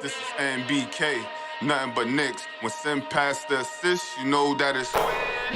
This is NBK, nothing but Knicks. When Sim passed the assist, you know that it's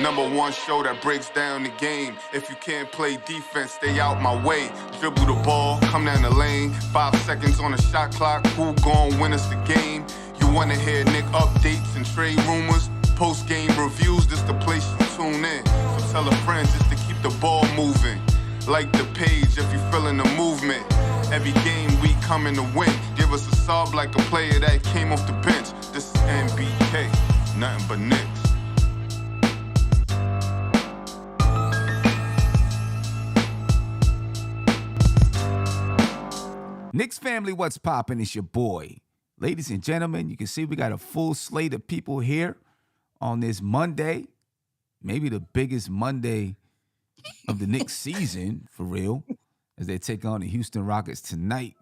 number one show that breaks down the game. If you can't play defense, stay out my way. Dribble the ball, come down the lane. 5 seconds on the shot clock, who gon' win us the game? You wanna hear Nick updates and trade rumors? Post-game reviews, this the place you tune in. So tell a friend just to keep the ball moving. Like the page if you feeling the movement. Every game we coming to win. Give us a sub like a player that came off the bench. This is NBK, nothing but Knicks. Knicks family, what's poppin'? It's your boy. Ladies and gentlemen, you can see we got a full slate of people here on this Monday. Maybe the biggest Monday of the Knicks season, for real, as they take on the Houston Rockets tonight.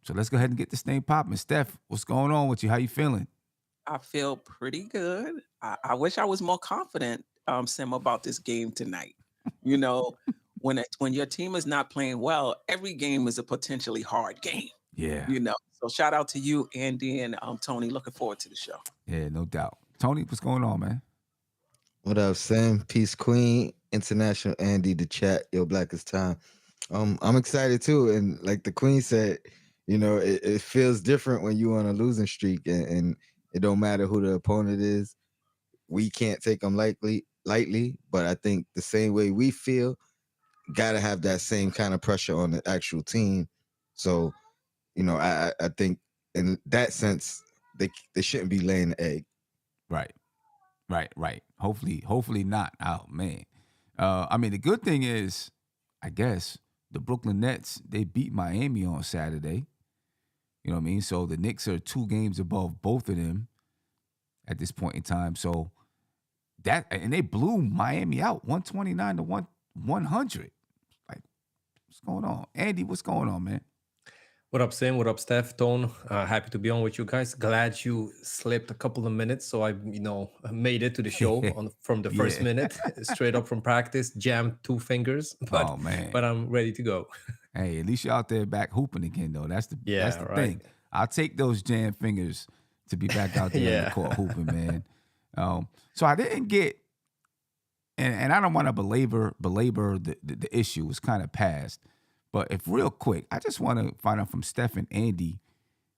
So let's go ahead and get this thing popping. Steph, what's going on with you? How you feeling? I feel pretty good. I wish I was more confident, Sim, about this game tonight. You know, when your team is not playing well, every game is a potentially hard game. Yeah. You know, so shout out to you, Andy, and Tony. Looking forward to the show. Yeah, no doubt. Tony, what's going on, man? What up, Sam? Peace Queen, International Andy, the chat, Yo Black is Time. I'm excited too. And like the Queen said, you know, it feels different when you on a losing streak and it don't matter who the opponent is. We can't take them lightly, but I think the same way we feel, gotta have that same kind of pressure on the actual team. So, you know, I think in that sense, they shouldn't be laying the egg. Right. Hopefully not. Oh man. I mean, the good thing is, I guess, the Brooklyn Nets, they beat Miami on Saturday. You know what I mean? So the Knicks are 2 games above both of them at this point in time. So that, and they blew Miami out 129 to 100. Like, what's going on? Andy, what's going on, man? What up, Sam? What up, Steph? Tone? Happy to be on with you guys. Glad you slipped a couple of minutes, so I, made it to the show from the first minute, straight up from practice. Jammed 2 fingers, but Oh man. but I'm ready to go. Hey, at least you're out there back hooping again, though. That's the thing. I'll take those jammed fingers to be back out there in the court hooping, man. So I didn't get, and I don't want to belabor the issue. It's kind of past. But if real quick, I just want to find out from Steph and Andy,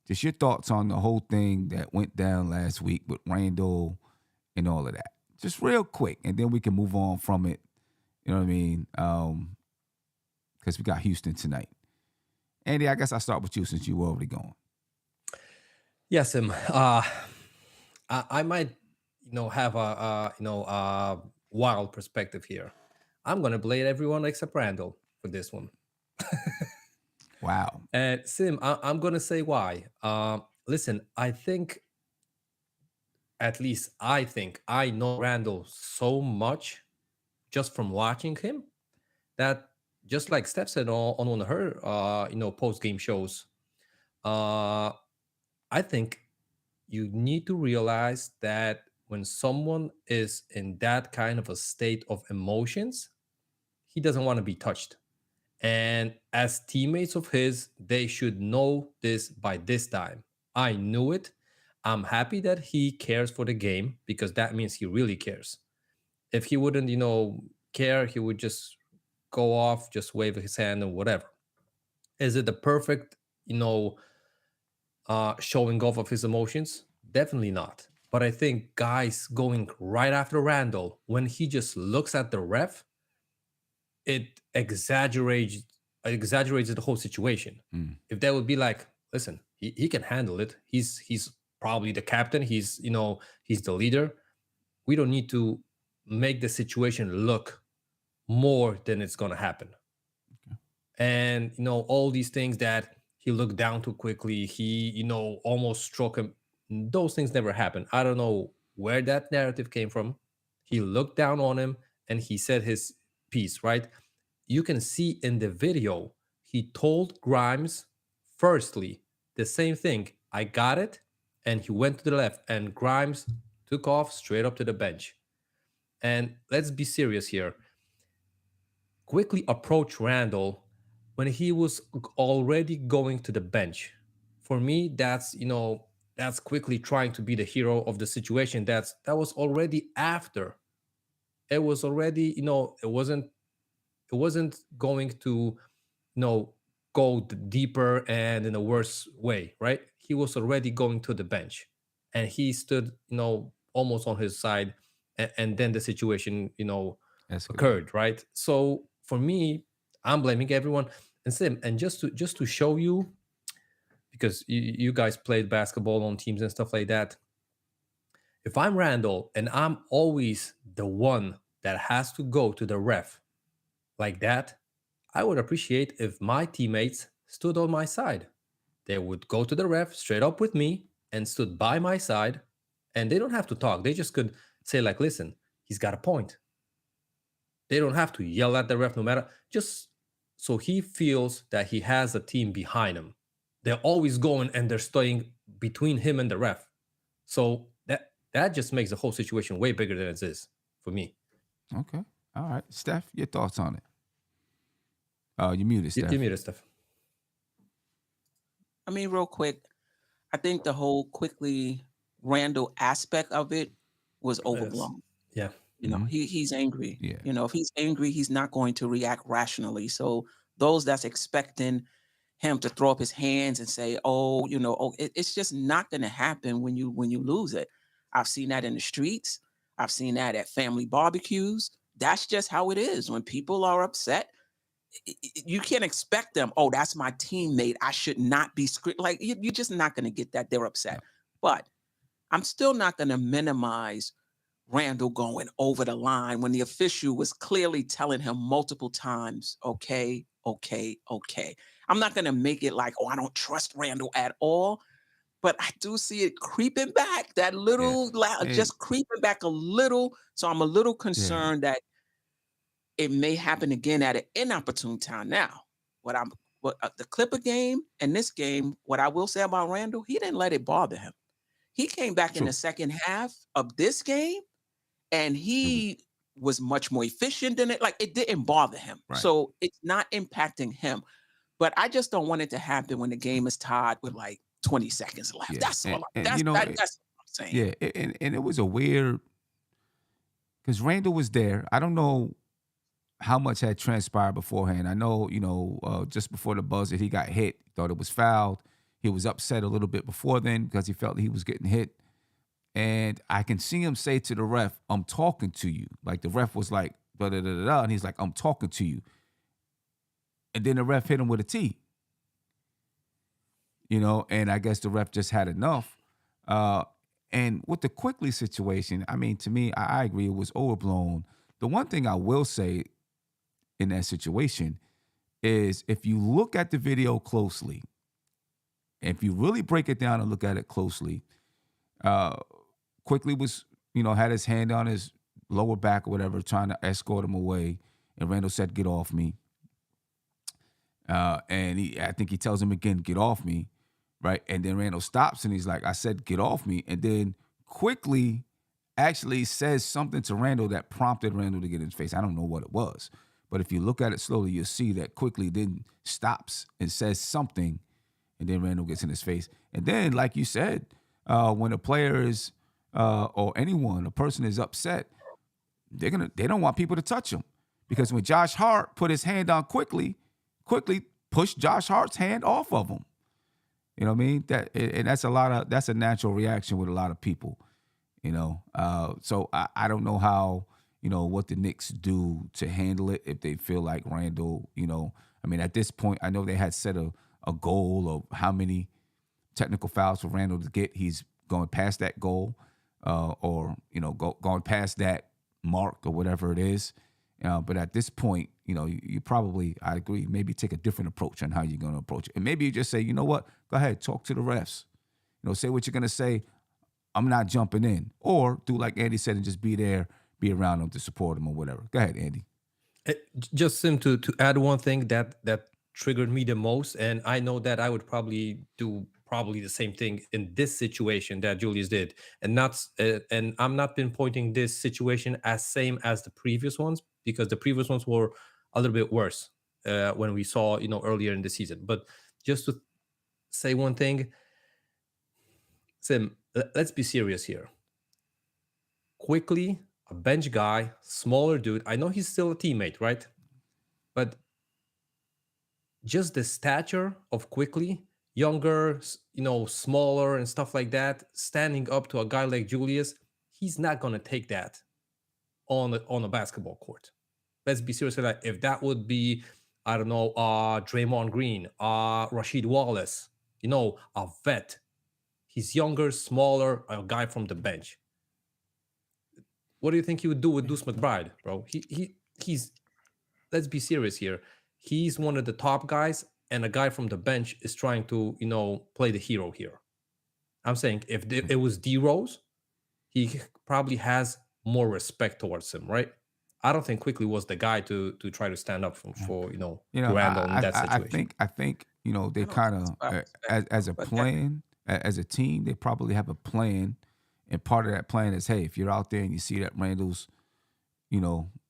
just your thoughts on the whole thing that went down last week with Randle and all of that. Just real quick, and then we can move on from it. You know what I mean? Because we got Houston tonight. Andy, I guess I'll start with you since you were already going. Yes, Sam. I might, have a wild perspective here. I'm gonna blame everyone except Randle for this one. Wow. And Sim, I'm gonna say why. Listen, I think I know Randall so much just from watching him that, just like Steph said on one of her post game shows, I think you need to realize that when someone is in that kind of a state of emotions, he doesn't want to be touched. And as teammates of his, they should know this by this time. I knew it. I'm happy that he cares for the game because that means he really cares. If he wouldn't, care, he would just go off, just wave his hand and whatever. Is it the perfect, showing off of his emotions? Definitely not. But I think guys going right after Randall, when he just looks at the ref, it exaggerates the whole situation. If they would be like, listen, he can handle it. He's probably the captain. He's the leader. We don't need to make the situation look more than it's gonna happen. Okay. And all these things that he looked down too quickly, he almost struck him. Those things never happen. I don't know where that narrative came from. He looked down on him and he said his piece, right? You can see in the video, he told Grimes, firstly, the same thing. I got it. And he went to the left and Grimes took off straight up to the bench. And let's be serious here. Quickly approach Randall when he was already going to the bench for me, that's that's quickly trying to be the hero of the situation. That was already after. It was already, it wasn't going to, go deeper and in a worse way, right? He was already going to the bench, and he stood, almost on his side, and then the situation, occurred, right? So for me, I'm blaming everyone. And Sim, and just to show you, because you guys played basketball on teams and stuff like that. If I'm Randle and I'm always the one that has to go to the ref like that, I would appreciate if my teammates stood on my side. They would go to the ref straight up with me and stood by my side, and they don't have to talk. They just could say, like, listen, he's got a point. They don't have to yell at the ref no matter, just so he feels that he has a team behind him. They're always going and they're staying between him and the ref. So that just makes the whole situation way bigger than it is for me. Okay. All right. Steph, your thoughts on it? You muted, Steph. You muted, Steph. I mean, real quick, I think the whole quickly Randle aspect of it was overblown. Yeah. He's angry. Yeah. If he's angry, he's not going to react rationally. So those that's expecting him to throw up his hands and say, it's just not going to happen when you lose it. I've seen that in the streets. I've seen that at family barbecues. That's just how it is. When people are upset, you can't expect them. Oh, that's my teammate. I should not be like you're just not going to get that. They're upset. No. But I'm still not going to minimize Randle going over the line when the official was clearly telling him multiple times, okay. I'm not going to make it like, I don't trust Randle at all. But I do see it creeping back, that little, just creeping back a little. So I'm a little concerned that it may happen again at an inopportune time. Now, the Clipper game and this game, what I will say about Randle, he didn't let it bother him. He came back in the second half of this game, and he was much more efficient in it. Like, it didn't bother him. Right. So it's not impacting him. But I just don't want it to happen when the game is tied with like 20 seconds left. Yeah. That's all. That's what I'm saying. Yeah, and it was a weird, because Randle was there. I don't know how much had transpired beforehand. I know, just before the buzzer, he got hit. Thought it was fouled. He was upset a little bit before then because he felt he was getting hit. And I can see him say to the ref, "I'm talking to you." Like the ref was like, da da da da, and he's like, "I'm talking to you." And then the ref hit him with a T. And I guess the ref just had enough. And with the Quickly situation, I mean, to me, I agree it was overblown. The one thing I will say in that situation is if you look at the video closely, if you really break it down and look at it closely, Quickly was, had his hand on his lower back or whatever, trying to escort him away. And Randle said, "Get off me." And I think he tells him again, "Get off me." Right. And then Randle stops and he's like, "I said, get off me." And then Quickly actually says something to Randle that prompted Randle to get in his face. I don't know what it was. But if you look at it slowly, you'll see that Quickly then stops and says something. And then Randle gets in his face. And then, like you said, when a player is, or anyone, a person is upset, they don't want people to touch them. Because when Josh Hart put his hand on Quickly pushed Josh Hart's hand off of him. You know what I mean? That's a natural reaction with a lot of people. So I don't know how, what the Knicks do to handle it if they feel like Randle, I mean, at this point, I know they had set a goal of how many technical fouls for Randle to get. He's going past that goal, or going past that mark or whatever it is. But at this point, you probably, I agree, maybe take a different approach on how you're going to approach it. And maybe you just say, you know what, go ahead, talk to the refs. Say what you're going to say. I'm not jumping in. Or do like Andy said and just be there, be around them to support them or whatever. Go ahead, Andy. Just to add one thing that triggered me the most, and I know that I would probably do the same thing in this situation that Julius did, and I'm not pinpointing this situation as same as the previous ones, because the previous ones were a little bit worse when we saw earlier in the season. But just to say one thing. Sim, let's be serious here. Quickly, a bench guy, smaller dude. I know he's still a teammate, right? But just the stature of Quickly, younger, smaller and stuff like that, standing up to a guy like Julius, he's not going to take that on a basketball court. Let's be serious. Like, if that would be, I don't know, Draymond Green, Rasheed Wallace, a vet. He's younger, smaller, a guy from the bench. What do you think he would do with Deuce McBride, bro? He's. Let's be serious here. He's one of the top guys, and a guy from the bench is trying to, play the hero here. I'm saying if it was D Rose, he probably has more respect towards him, right? I don't think Quickly was the guy to try to stand up for Randle in that situation. I think they kind of as a plan, as a team, they probably have a plan, and part of that plan is, hey, if you're out there and you see that Randle's,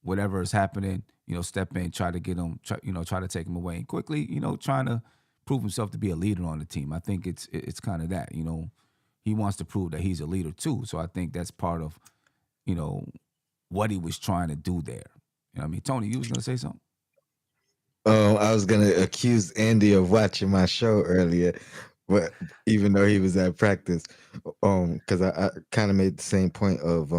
whatever is happening, step in, try to get him, try to take him away, and Quickly, trying to prove himself to be a leader on the team. I think it's kind of that, he wants to prove that he's a leader too. So I think that's part of, what he was trying to do there. You know what I mean? Tony, you was going to say something? I was going to accuse Andy of watching my show earlier, but even though he was at practice, because I kind of made the same point of,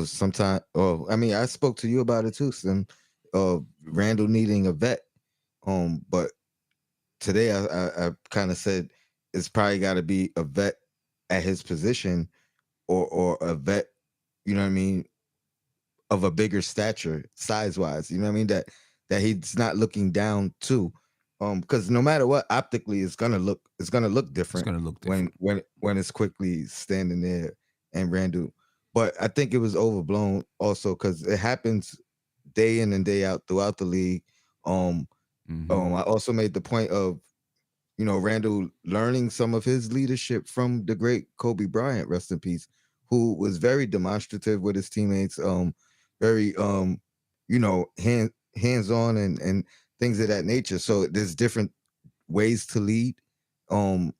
sometimes, I spoke to you about it too, Sim, Randle needing a vet. But today I kind of said it's probably got to be a vet at his position or a vet, of a bigger stature, size-wise, that he's not looking down to, because no matter what, optically, it's gonna look different. It's gonna look different when it's Quickly standing there and Randle. But I think it was overblown also because it happens day in and day out throughout the league. I also made the point of, Randle learning some of his leadership from the great Kobe Bryant, rest in peace, who was very demonstrative with his teammates, very hands-on and things of that nature. So there's different ways to lead, and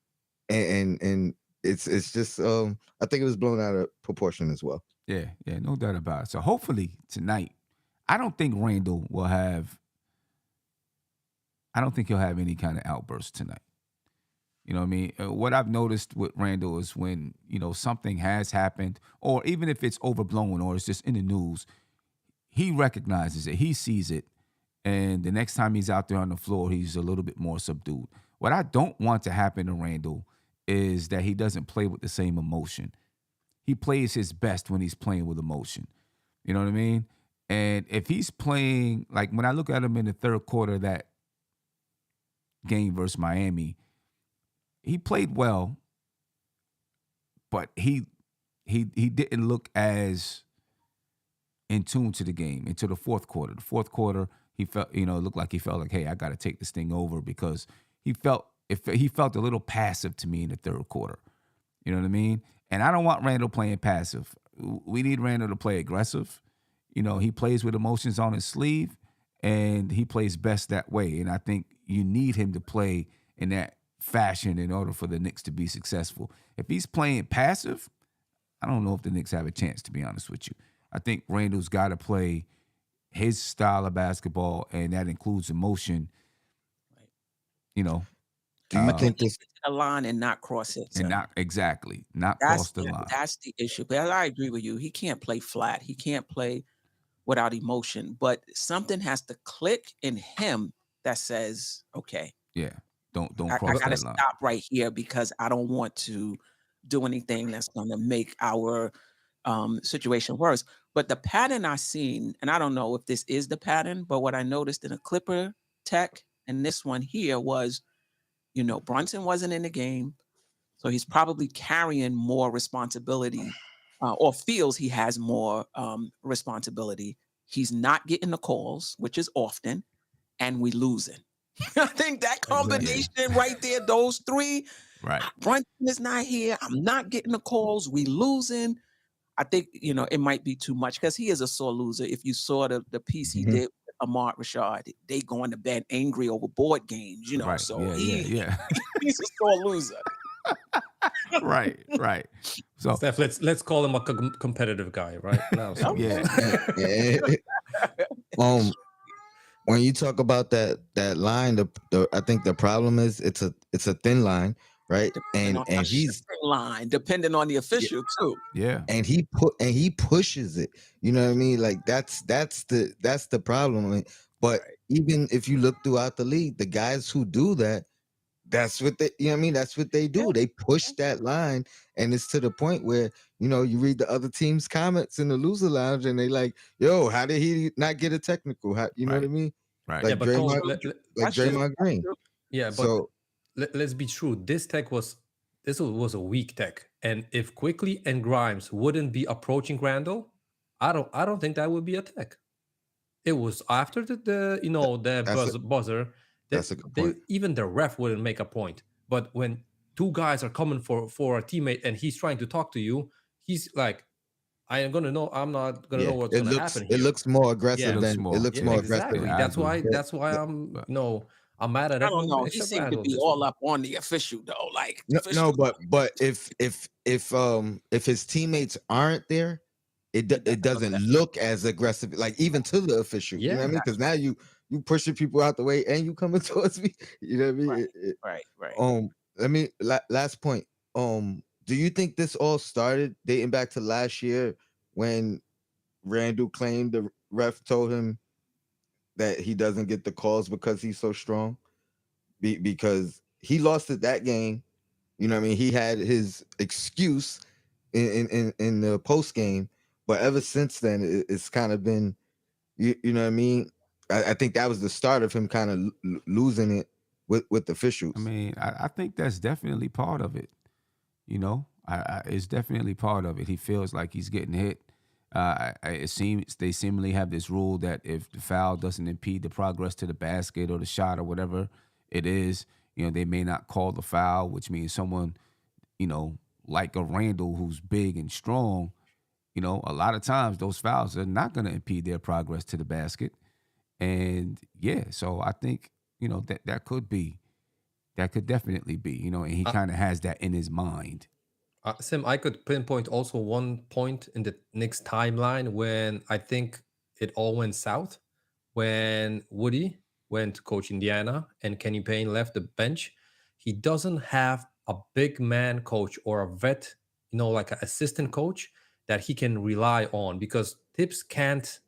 it's just I think it was blown out of proportion as well. Yeah, no doubt about it. So hopefully tonight, I don't think Randle will have. I don't think he'll have any kind of outburst tonight. You know what I mean? What I've noticed with Randle is when, something has happened, or even if it's overblown or it's just in the news, he recognizes it, he sees it, and the next time he's out there on the floor, he's a little bit more subdued. What I don't want to happen to Randle is that he doesn't play with the same emotion. He plays his best when he's playing with emotion. You know what I mean? And if he's playing, like when I look at him in the third quarter of that game versus Miami, he played well, but he didn't look as in tune to the game into the fourth quarter. The fourth quarter, he felt, it looked like he felt like, hey, I got to take this thing over, because he felt a little passive to me in the third quarter. You know what I mean? And I don't want Randle playing passive. We need Randle to play aggressive. He plays with emotions on his sleeve, and he plays best that way. And I think you need him to play in that fashion in order for the Knicks to be successful. If he's playing passive, I don't know if the Knicks have a chance, to be honest with you. I think Randle's got to play his style of basketball, and that includes emotion. Do you think this a line and not cross it? And not cross the line. That's the issue. But I agree with you. He can't play flat. He can't play without emotion. But something has to click in him that says, okay. Yeah. Don't cross I gotta that line. stop right here, because I don't want to do anything that's going to make our situation worse. But the pattern I've seen, and I don't know if this is the pattern, but what I noticed in a Clipper tech and this one here was, Brunson wasn't in the game, so he's probably carrying more responsibility, or feels he has more responsibility. He's not getting the calls, which is often, and we losing. I think that combination right there, those three, right? Brunson is not here. I'm not getting the calls. We losing. I think, it might be too much, because he is a sore loser. If you saw the piece he did with Ahmad Rashad, they going to bed angry over board games, Right. So Yeah. he's a sore loser. Right. So Steph, let's call him a competitive guy, right? No, yeah. When you talk about that line, I think the problem is it's a thin line, right? And he's line, depending on the official too. Yeah. And he pushes it. You know what I mean? Like that's the problem. But even if you look throughout the league, the guys who do that, that's what they, you know what I mean? That's what they do. They push that line, and it's to the point where, you read the other team's comments in the loser lounge, and they like, yo, how did he not get a technical? How, you know what I mean? Right. Like Yeah, but Draymond Green. Yeah, but let's be true. This was a weak tech, and if Quickly and Grimes wouldn't be approaching Randle, I don't think that would be a tech. It was after the buzzer. That's a good point. Even the ref wouldn't make a point. But when two guys are coming for a teammate and he's trying to talk to you, he's like, I'm not gonna know what's gonna happen here. It looks more aggressive Exactly. aggressive. That's why I'm mad at everyone. I don't know. He seemed to be all up on the official though. Like but if his teammates aren't there, it doesn't look as aggressive, like even to the official. You know what I mean? Because now you pushing people out the way and you coming towards me. You know what I mean? Right. Let me last point. Do you think this all started dating back to last year when Randle claimed the ref told him that he doesn't get the calls because he's so strong? Because he lost at that game. You know what I mean? He had his excuse in the post game, but ever since then, it's kind of been, you know what I mean? I think that was the start of him kind of losing it with officials. I mean, I think that's definitely part of it. It's definitely part of it. He feels like he's getting hit. It seems they seemingly have this rule that if the foul doesn't impede the progress to the basket or the shot or whatever it is, they may not call the foul, which means someone, like a Randle who's big and strong, a lot of times those fouls are not going to impede their progress to the basket. And so I think, that could definitely be, and he kind of has that in his mind. Sim, I could pinpoint also one point in the Knicks timeline when I think it all went south, when Woody went to coach Indiana and Kenny Payne left the bench. He doesn't have a big man coach or a vet, like an assistant coach that he can rely on, because Tibbs can't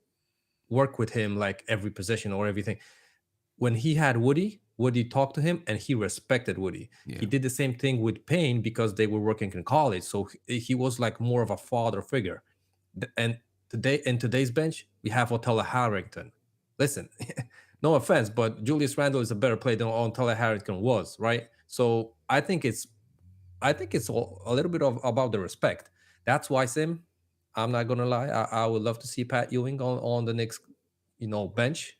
work with him like every possession or everything. When he had Woody talked to him and he respected Woody. Yeah. He did the same thing with Payne because they were working in college. So he was like more of a father figure. And today, in today's bench, we have Otella Harrington. Listen, no offense, but Julius Randle is a better player than Otella Harrington was, right? So I think it's a little bit about the respect. That's why, Sim, I'm not gonna lie, I would love to see Pat Ewing on the Knicks, bench.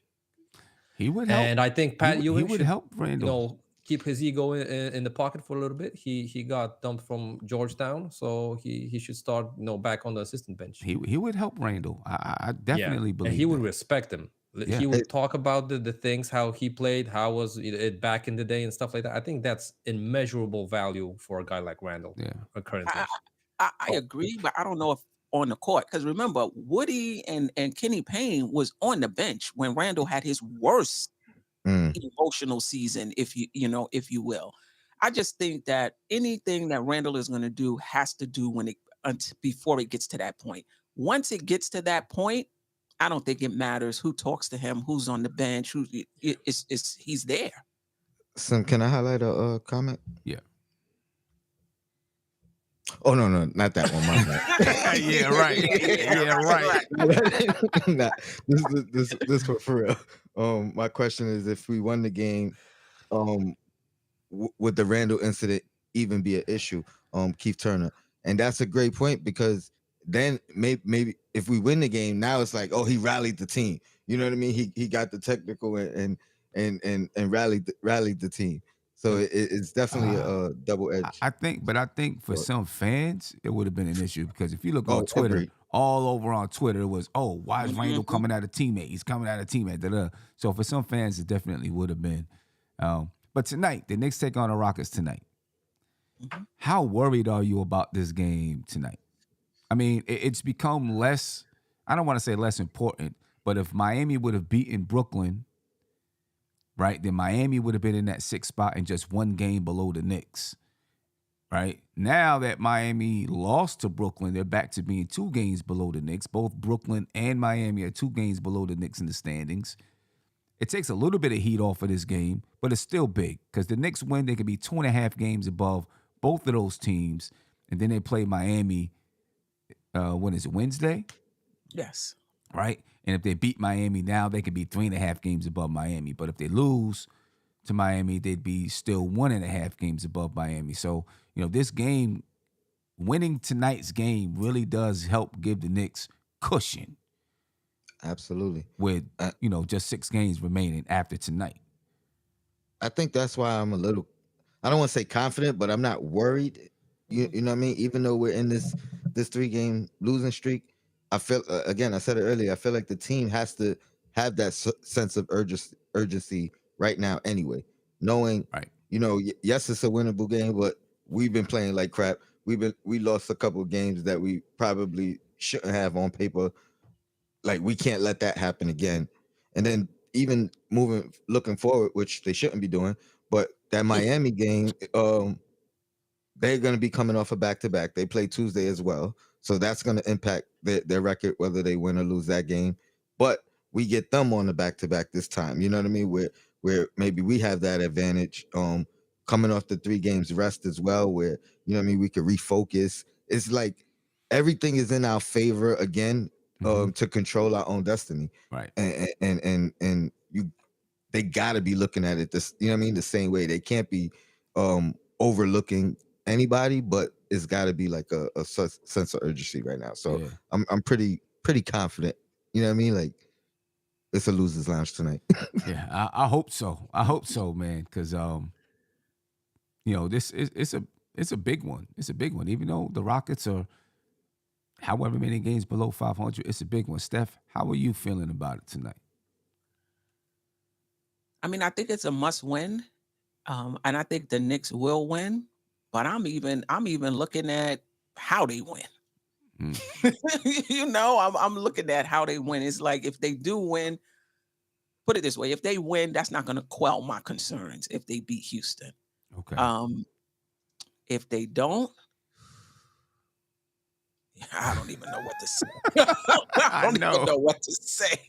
He would help. And I think Pat Ewing would help Randle. Keep his ego in the pocket for a little bit. He got dumped from Georgetown, so he should start back on the assistant bench. He would help Randle. I definitely believe. And he would respect him. Yeah. He would talk about the things, how he played, how was it back in the day and stuff like that. I think that's immeasurable value for a guy like Randle. Yeah, currently. I agree, but I don't know if on the court, because remember, Woody and Kenny Payne was on the bench when Randle had his worst emotional season, if you will. I just think that anything that Randle is going to do has to do before it gets to that point. Once it gets to that point, I don't think it matters who talks to him, who's on the bench, he's there. Sim, can I highlight a comment? Yeah. Oh no, not that one. My bad. Yeah, right. Nah, this for real. My question is, if we won the game, would the Randle incident even be an issue? Keith Turner, and that's a great point, because then maybe if we win the game, now it's like, oh, he rallied the team. You know what I mean? He got the technical and rallied the team. So it's definitely a double edge. I think for some fans, it would have been an issue, because if you look on Twitter, all over on Twitter was, oh, why is Randle coming at a teammate? He's coming at a teammate. Da-da. So for some fans, it definitely would have been. But tonight, the Knicks take on the Rockets tonight. How worried are you about this game tonight? I mean, it's become less, I don't want to say less important, but if Miami would have beaten Brooklyn, right, then Miami would have been in that 6th spot and just one game below the Knicks. Right? Now that Miami lost to Brooklyn, they're back to being 2 games below the Knicks. Both Brooklyn and Miami are 2 games below the Knicks in the standings. It takes a little bit of heat off of this game, but it's still big because the Knicks win, they could be 2.5 games above both of those teams. And then they play Miami, when is it, Wednesday? Yes. Right? And if they beat Miami now, they could be 3.5 games above Miami. But if they lose to Miami, they'd be still 1.5 games above Miami. So, this game, winning tonight's game really does help give the Knicks cushion. Absolutely. With, just 6 games remaining after tonight. I think that's why I'm a little, I don't want to say confident, but I'm not worried. You know what I mean? Even though we're in this 3-game losing streak, I feel, again, I said it earlier, I feel like the team has to have that sense of urgency right now anyway. Knowing, right. Yes, it's a winnable game, but we've been playing like crap. We lost a couple of games that we probably shouldn't have on paper. Like, we can't let that happen again. And then even looking forward, which they shouldn't be doing, but that Miami game, they're going to be coming off a back-to-back. They play Tuesday as well. So that's going to impact their record, whether they win or lose that game. But we get them on the back-to-back this time. You know what I mean? Where maybe we have that advantage coming off the 3 games rest as well, where, we could refocus. It's like everything is in our favor again, to control our own destiny. Right. And they got to be looking at it this, the same way. They can't be overlooking anybody, but it's got to be like a sense of urgency right now. So yeah. I'm pretty confident. You know what I mean? Like, it's a loser's lounge tonight. Yeah, I hope so. I hope so, man, because this is it's a big one. It's a big one. Even though the Rockets are however many games below 500, it's a big one. Steph, how are you feeling about it tonight? I mean, I think it's a must win, and I think the Knicks will win. But I'm even looking at how they win. I'm looking at how they win. It's like, if they do win, put it this way: if they win, that's not going to quell my concerns. If they beat Houston, okay. If they don't, I don't even know what to say. I don't even know what to say.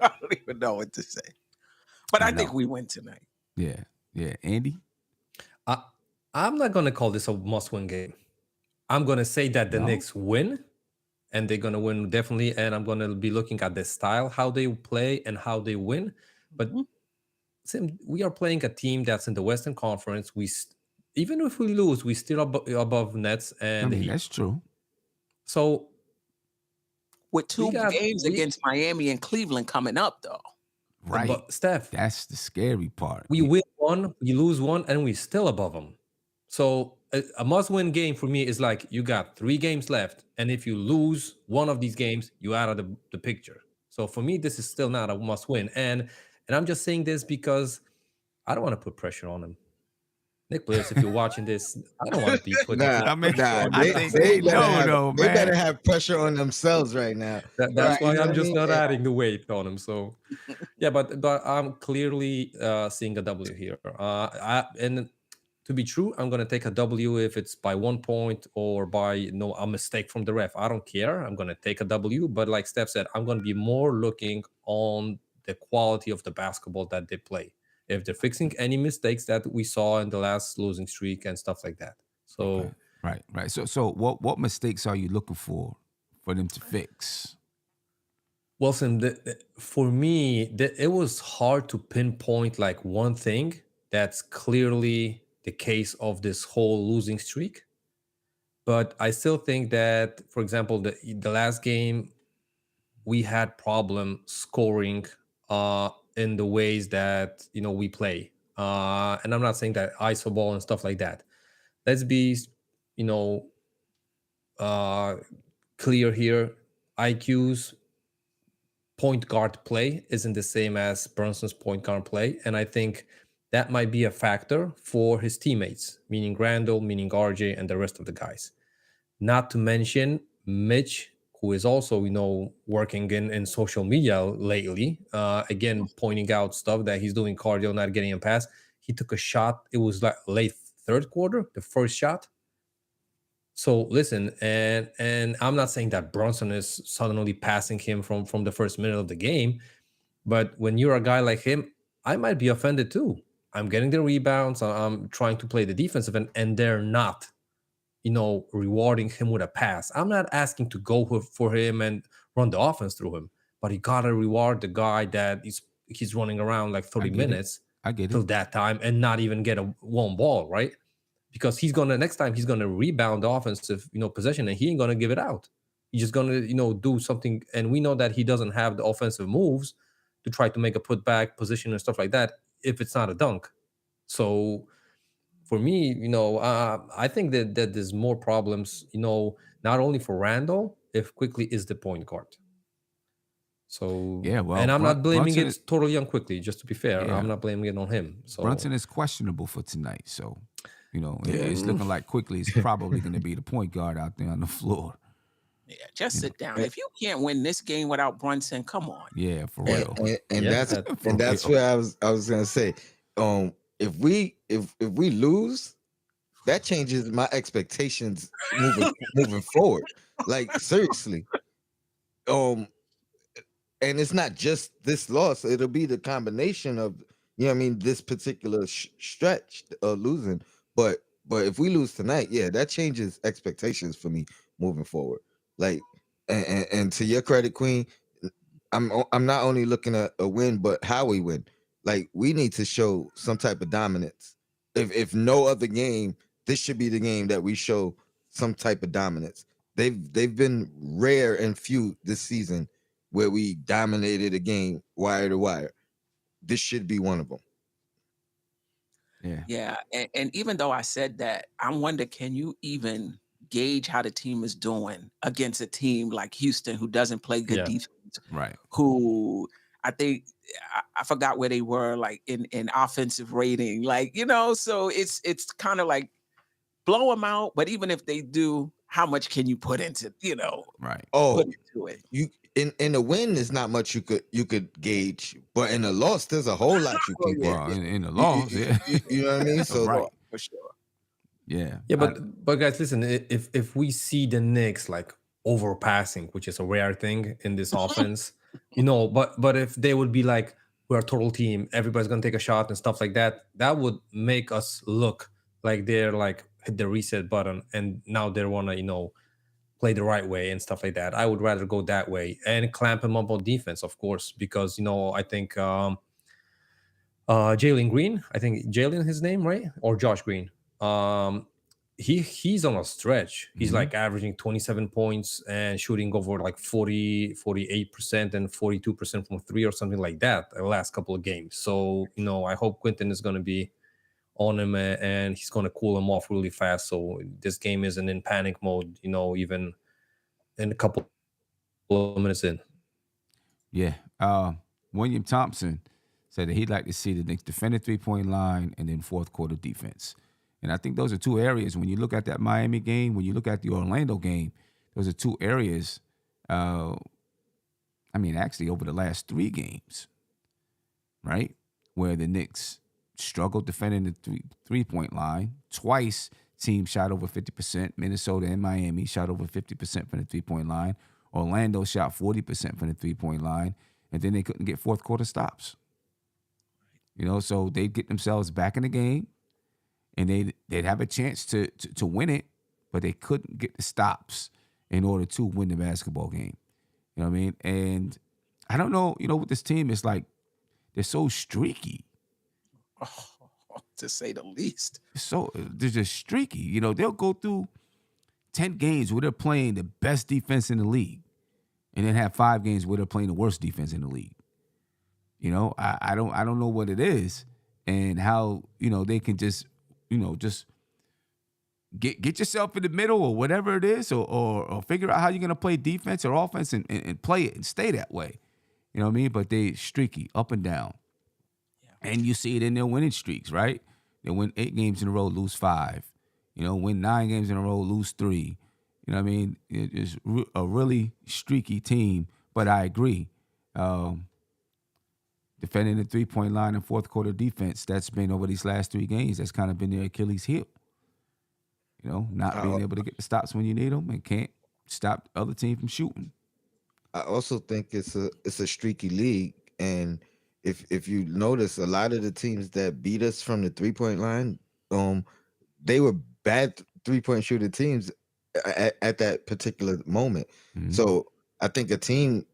I don't even know what to say. But I think we win tonight. Yeah. Andy? I'm not going to call this a must-win game. I'm going to say that the Knicks win, and they're going to win definitely, and I'm going to be looking at the style, how they play and how they win. But we are playing a team that's in the Western Conference. Even if we lose, we still above Nets and the Heat. That's true. So with 2 games against Miami and Cleveland coming up, though. Right. But Steph, that's the scary part. We win 1, we lose 1, and we're still above them. So a must-win game for me is like, you got 3 games left, and if you lose one of these games, you're out of the picture. So for me, this is still not a must-win. And I'm just saying this because I don't want to put pressure on them. Nick Bliss, if you're watching this, I don't want to be putting they better have pressure on themselves right now. That's why I'm just not adding the weight on them. So, yeah, but I'm clearly seeing a W here. And to be true, I'm going to take a W if it's by 1 point or by a mistake from the ref. I don't care. I'm going to take a W. But like Steph said, I'm going to be more looking on the quality of the basketball that they play. If they're fixing any mistakes that we saw in the last losing streak and stuff like that. So right. So what mistakes are you looking for them to fix? Wilson, for me, it was hard to pinpoint like one thing that's clearly the case of this whole losing streak. But I still think that, for example, the last game, we had problem scoring in the ways that we play, and I'm not saying that iso ball and stuff like that. Let's be clear here. IQ's point guard play isn't the same as Brunson's point guard play. And I think that might be a factor for his teammates, meaning Randle, meaning RJ, and the rest of the guys. Not to mention Mitch, who is also, working in social media lately, again, pointing out stuff that he's doing cardio, not getting a pass. He took a shot. It was like late third quarter, the first shot. So listen, and I'm not saying that Brunson is suddenly passing him from the first minute of the game, but when you're a guy like him, I might be offended too. I'm getting the rebounds. I'm trying to play the defensive end, and they're not, rewarding him with a pass. I'm not asking to go for him and run the offense through him, but you gotta reward the guy that he's running around like 30 minutes till that time and not even get a one ball, right? Because next time he's gonna rebound the offensive, possession, and he ain't gonna give it out. He's just gonna, do something, and we know that he doesn't have the offensive moves to try to make a putback position and stuff like that if it's not a dunk. So for me, I think that there's more problems, not only for Randle, if Quickly is the point guard. So yeah, well, and I'm not blaming it totally on Quickly. Just to be fair, yeah. I'm not blaming it on him. So Brunson is questionable for tonight, so it's looking like Quickly is probably going to be the point guard out there on the floor. Yeah, just sit down. If you can't win this game without Brunson, come on. Yeah, for real. And that's where I was gonna say, if we lose, that changes my expectations moving forward. Like seriously, and it's not just this loss; it'll be the combination of this particular stretch of losing. But if we lose tonight, yeah, that changes expectations for me moving forward. Like, and to your credit, Queen, I'm not only looking at a win, but how we win. Like, we need to show some type of dominance. If no other game, this should be the game that we show some type of dominance. They've been rare and few this season where we dominated a game wire to wire. This should be one of them. Yeah. And even though I said that, I wonder, can you even gauge how the team is doing against a team like Houston, who doesn't play good defense, right? Who I think I forgot where they were, like in offensive rating, like So it's kind of like blow them out, but even if they do, how much can you put into right? Put into it. You in a win, there's not much you could gauge, but in a loss, there's a whole lot you can well, in a loss, you know what I mean? So right. For sure. Yeah, but guys, listen. If we see the Knicks like overpassing, which is a rare thing in this offense, but if they would be like, we're a total team, everybody's gonna take a shot and stuff like that, that would make us look like they're like hit the reset button and now they wanna play the right way and stuff like that. I would rather go that way and clamp him up on defense, of course, because I think Jalen Green, I think Jalen his name, right? Or Josh Green. He's on a stretch. He's like averaging 27 points and shooting over like 48% and 42% from three or something like that the last couple of games. So, I hope Quentin is going to be on him and he's going to cool him off really fast. So this game isn't in panic mode, even in a couple of minutes in. Yeah. William Thompson said that he'd like to see the Knicks defend the 3-point line and then fourth quarter defense. And I think those are two areas. When you look at that Miami game, when you look at the Orlando game, those are two areas, actually over the last 3 games, right, where the Knicks struggled defending the three-point line. Twice, teams shot over 50%. Minnesota and Miami shot over 50% from the three-point line. Orlando shot 40% from the three-point line, and then they couldn't get fourth quarter stops. So they'd get themselves back in the game, and they'd have a chance to win it, but they couldn't get the stops in order to win the basketball game. You know what I mean? And I don't know, with this team, it's like they're so streaky. To say the least. So they're just streaky. They'll go through 10 games where they're playing the best defense in the league, and then have 5 games where they're playing the worst defense in the league. I don't know what it is and how, they can just get yourself in the middle or whatever it is, or figure out how you're gonna play defense or offense and play it and stay that way. You know what I mean? But they streaky up and down. Yeah. And you see it in their winning streaks, right? They win 8 games in a row, lose 5. You know, win 9 games in a row, lose 3. You know what I mean? It's a really streaky team, but I agree. Defending the 3-point line and fourth quarter defense, that's been over these last 3 games, that's kind of been their Achilles heel. You know, not being able to get the stops when you need them and can't stop the other team from shooting. I also think it's a streaky league, and if you notice, a lot of the teams that beat us from the 3-point line, they were bad 3-point shooter teams at that particular moment. Mm-hmm. So I think a team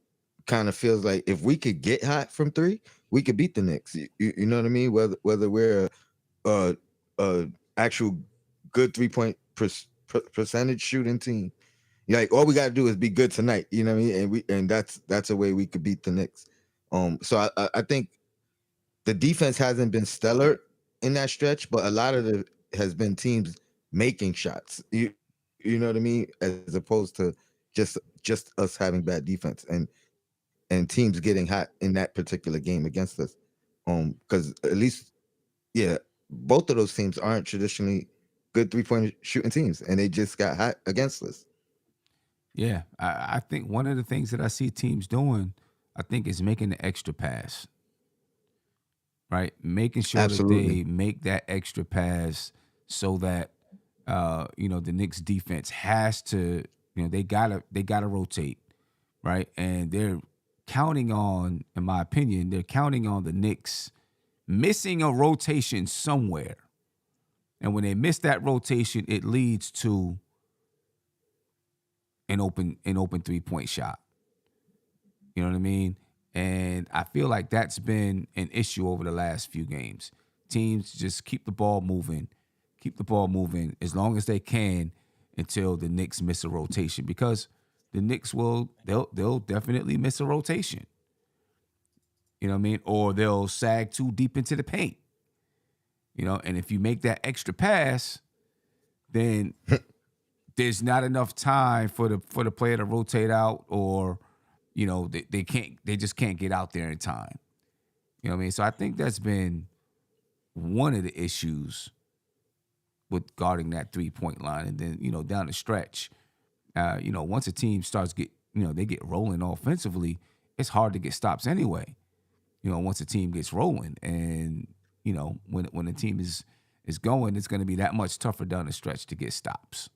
kind of feels like if we could get hot from 3, we could beat the Knicks. You know what I mean? Whether we're a actual good 3-point percentage shooting team, like all we got to do is be good tonight. You know what I mean? And that's a way we could beat the Knicks. So I think the defense hasn't been stellar in that stretch, but a lot of it has been teams making shots. You know what I mean? As opposed to just us having bad defense and teams getting hot in that particular game against us. Because at least, yeah, both of those teams aren't traditionally good 3-point shooting teams, and they just got hot against us. Yeah, I think one of the things that I see teams doing, I think, is making the extra pass. Right? Making sure Absolutely. That they make that extra pass so that, the Knicks defense has to, they gotta rotate, right? And they're counting on, in my opinion, the Knicks missing a rotation somewhere. And when they miss that rotation, it leads to an open 3-point shot. You know what I mean? And I feel like that's been an issue over the last few games. Teams just keep the ball moving as long as they can until the Knicks miss a rotation, because the Knicks they'll definitely miss a rotation. You know what I mean? Or they'll sag too deep into the paint. And if you make that extra pass, then there's not enough time for the player to rotate out, or they just can't get out there in time. You know what I mean? So I think that's been one of the issues with guarding that 3-point line. And then, down the stretch, once a team starts they get rolling offensively, it's hard to get stops anyway. Once a team gets rolling, and when the team is going, it's going to be that much tougher down the stretch to get stops.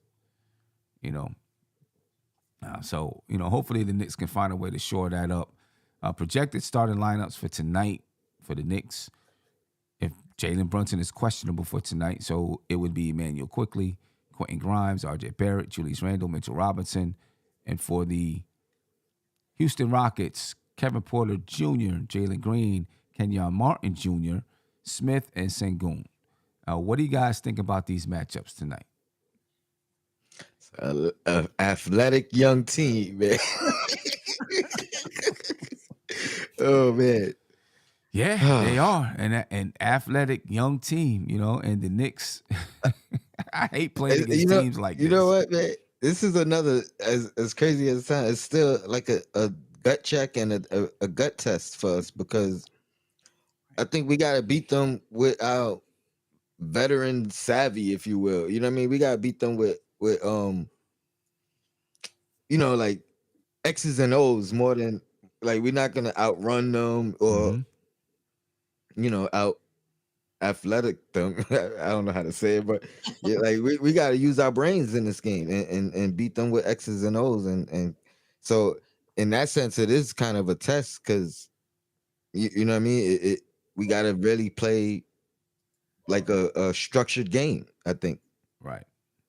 So hopefully the Knicks can find a way to shore that up. Projected starting lineups for tonight for the Knicks, if Jalen Brunson is questionable for tonight, so it would be Emmanuel Quickley, Quentin Grimes, R.J. Barrett, Julius Randle, Mitchell Robinson. And for the Houston Rockets, Kevin Porter Jr., Jalen Green, Kenyon Martin Jr., Smith, and Sengun. What do you guys think about these matchups tonight? Athletic young team, man. Oh, man. Yeah, they are. An athletic young team, and the Knicks. I hate playing against teams like this. You know what, man? This is another, as crazy as it sounds, it's still like a gut check and a gut test for us, because I think we got to beat them without veteran savvy, if you will. You know what I mean? We got to beat them with like X's and O's more than, like, we're not going to outrun them or, out athletic them. I don't know how to say it, but yeah, like we got to use our brains in this game and beat them with X's and O's. And so in that sense, it is kind of a test, because you know what I mean? We got to really play like a structured game, I think. Right.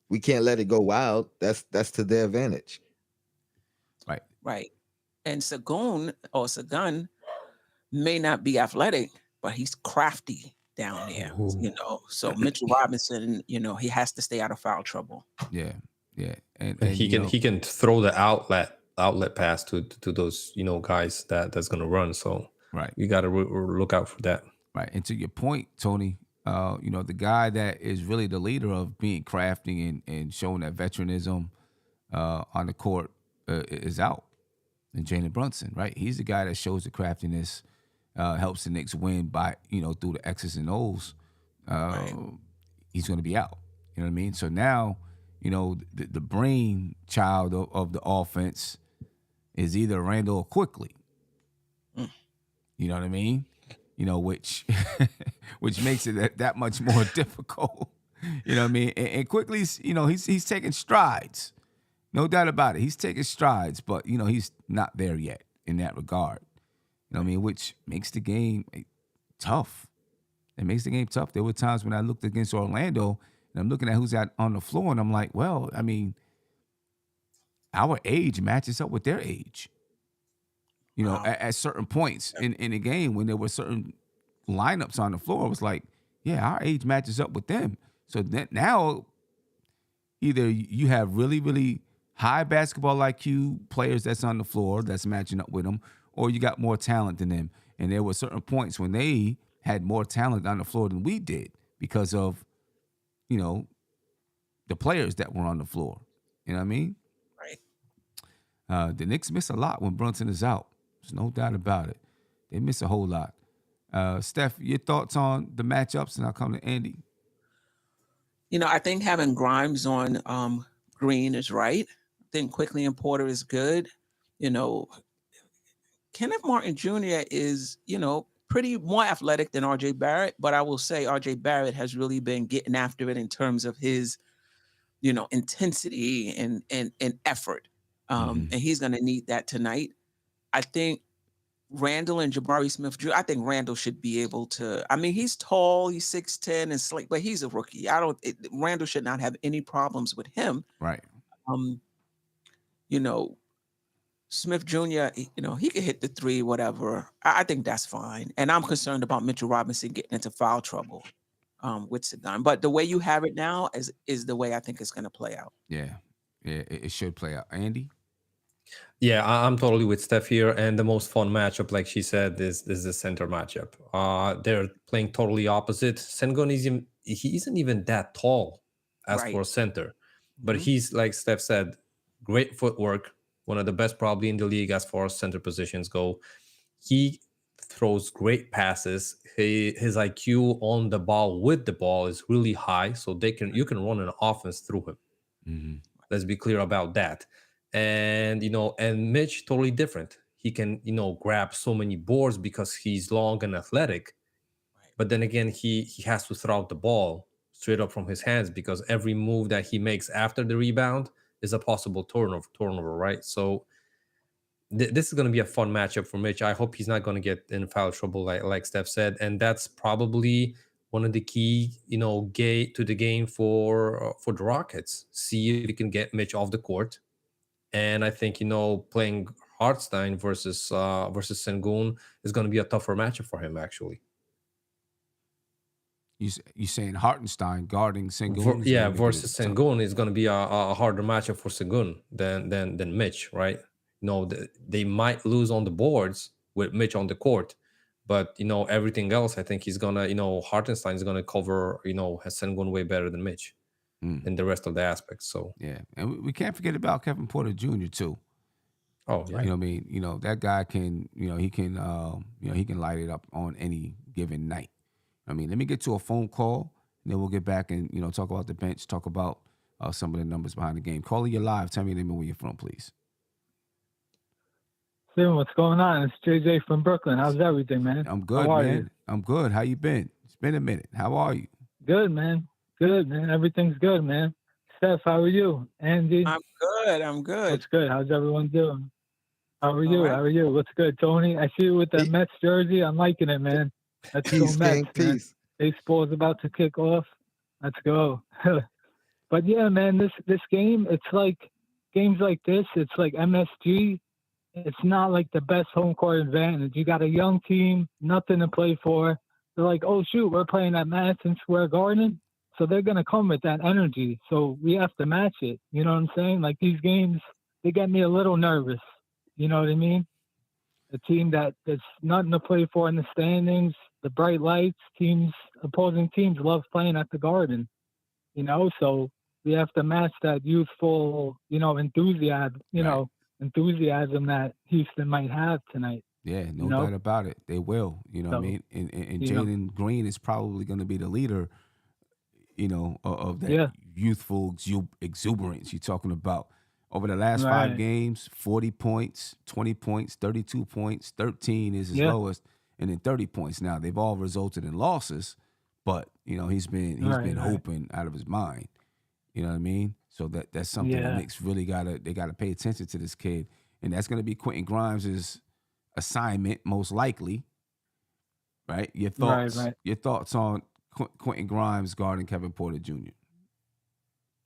We can't let it go wild. That's to their advantage. Right. And Sagun may not be athletic, but he's crafty down there. So Mitchell Robinson, he has to stay out of foul trouble. Yeah. And he can throw the outlet pass to those guys that's going to run. So right, you got to look out for that. Right. And to your point, Tony, the guy that is really the leader of being crafty and showing that veteranism on the court is out. And Jalen Brunson, right? He's the guy that shows the craftiness, helps the Knicks win by, through the X's and O's. Right. He's going to be out. You know what I mean? So now, the brain child of the offense is either Randle or Quickly. You know what I mean? Which which makes it that much more difficult. You know what I mean? And Quickly's, he's taking strides. No doubt about it. He's taking strides, but, he's not there yet in that regard. You know what I mean? Which makes the game tough. It makes the game tough. There were times when I looked against Orlando and I'm looking at who's out on the floor and I'm like, well, I mean, our age matches up with their age. Wow. At certain points in the game when there were certain lineups on the floor, it was like, yeah, our age matches up with them. So that now either you have really, really high basketball IQ players that's on the floor that's matching up with them, or you got more talent than them. And there were certain points when they had more talent on the floor than we did because of, the players that were on the floor. You know what I mean? Right. The Knicks miss a lot when Brunson is out. There's no doubt about it. They miss a whole lot. Steph, your thoughts on the matchups, and I'll come to Andy. I think having Grimes on Green is right. I think Quickly and Porter is good. Kenneth Martin Jr. is, pretty more athletic than RJ Barrett, but I will say RJ Barrett has really been getting after it in terms of his, intensity and effort. And he's going to need that tonight. I think Randle and Jabari Smith Jr., I think Randle should be able to. I mean, he's tall, he's 6'10" and slick, but he's a rookie. Randle should not have any problems with him. Right. Smith Jr., he could hit the three, whatever. I think that's fine. And I'm concerned about Mitchell Robinson getting into foul trouble with Sagan. But the way you have it now is the way I think it's going to play out. Yeah. Yeah, it should play out. Andy? Yeah, I'm totally with Steph here. And the most fun matchup, like she said, is the center matchup. They're playing totally opposite. Sengun he isn't even that tall as for a center. But he's, like Steph said, great footwork, one of the best probably in the league as far as center positions go. He throws great passes. His IQ on the ball with the ball is really high, so you can run an offense through him. Mm-hmm. Let's be clear about that. And and Mitch, totally different. He can grab so many boards because he's long and athletic. But then again, he has to throw out the ball straight up from his hands because every move that he makes after the rebound is a possible turnover, right? So this is going to be a fun matchup for Mitch. I hope he's not going to get in foul trouble, like Steph said, and that's probably one of the key, gate to the game for the Rockets. See if you can get Mitch off the court, and I think playing Hartenstein versus Sengun is going to be a tougher matchup for him, actually. You saying Hartenstein guarding Sengun? Versus Sengun is going to be a harder matchup for Sengun than Mitch, right? They might lose on the boards with Mitch on the court, but everything else, I think he's gonna, Hartenstein is gonna cover, Sengun way better than Mitch in the rest of the aspects. So yeah, and we can't forget about Kevin Porter Jr. too. Oh, right. You know what I mean? That guy can, he can light it up on any given night. I mean, let me get to a phone call, and then we'll get back and talk about the bench, talk about some of the numbers behind the game. Caller, you're live. Tell me your name and where you're from, please. Sim, what's going on? It's JJ from Brooklyn. How's everything, man? I'm good, man. I'm good. How you been? It's been a minute. How are you? Good, man. Good, man. Everything's good, man. Steph, how are you? Andy? I'm good. What's good? How's everyone doing? How are you? Right. How are you? What's good, Tony? I see you with the Mets jersey. I'm liking it, man. Let's go Mets, man. Baseball's about to kick off. Let's go. But yeah, man, this game, it's like games like this. It's like MSG. It's not like the best home court advantage. You got a young team, nothing to play for. They're like, oh, shoot, we're playing at Madison Square Garden. So they're going to come with that energy. So we have to match it. You know what I'm saying? Like these games, they get me a little nervous. You know what I mean? A team that there's nothing to play for in the standings. the bright lights. Opposing teams love playing at the Garden, so we have to match that youthful, enthusiasm, enthusiasm that Houston might have tonight. Yeah, no doubt about it. They will, what I mean? And Jalen Green is probably going to be the leader, of that youthful exuberance you're talking about. Over the last 5 games, 40 points, 20 points, 32 points, 13 is his lowest, and then 30 points. Now, they've all resulted in losses, but, he's been hoping out of his mind. You know what I mean? So that's something the Knicks really gotta pay attention to this kid. And that's going to be Quentin Grimes' assignment, most likely, right? Your thoughts on Quentin Grimes guarding Kevin Porter Jr.?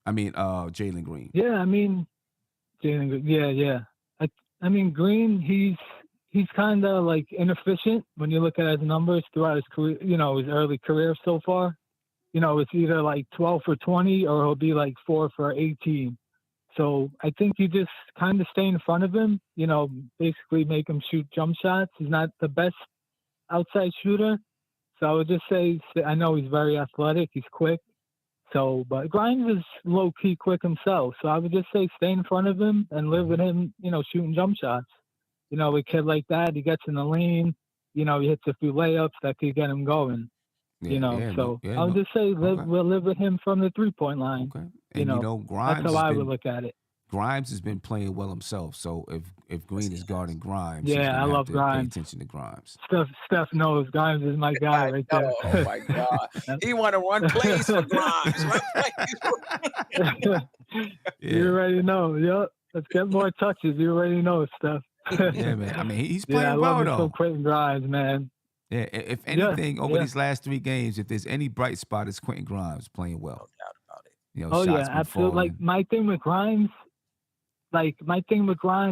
I mean, Jalen Green. Yeah, I mean, Jalen Green. Yeah. I mean, Green, he's kind of like inefficient when you look at his numbers throughout his career, his early career so far. It's either like 12 for 20 or he'll be like 4 for 18. So I think you just kind of stay in front of him, basically make him shoot jump shots. He's not the best outside shooter. So I would just say, I know he's very athletic. He's quick. But Grimes is low-key quick himself. So I would just say stay in front of him and live with him, shooting jump shots. A kid like that, he gets in the lane, he hits a few layups that could get him going. I would just say we'll live with him from the 3-point line. Okay. And Grimes, that's how I would look at it. Grimes has been playing well himself. So if Green is guarding Grimes, I love Grimes. Pay attention to Grimes. Steph knows Grimes is my guy right there. Oh my God, he want to run plays for Grimes. You already know. Yep. Let's get more touches. You already know, Steph. Yeah, man. I mean, he's playing well though. So Quentin Grimes, man. Yeah, if anything, over these last 3 games, if there's any bright spot, it's Quentin Grimes playing well. No doubt about it. Shots absolutely. falling. Like my thing with Grimes,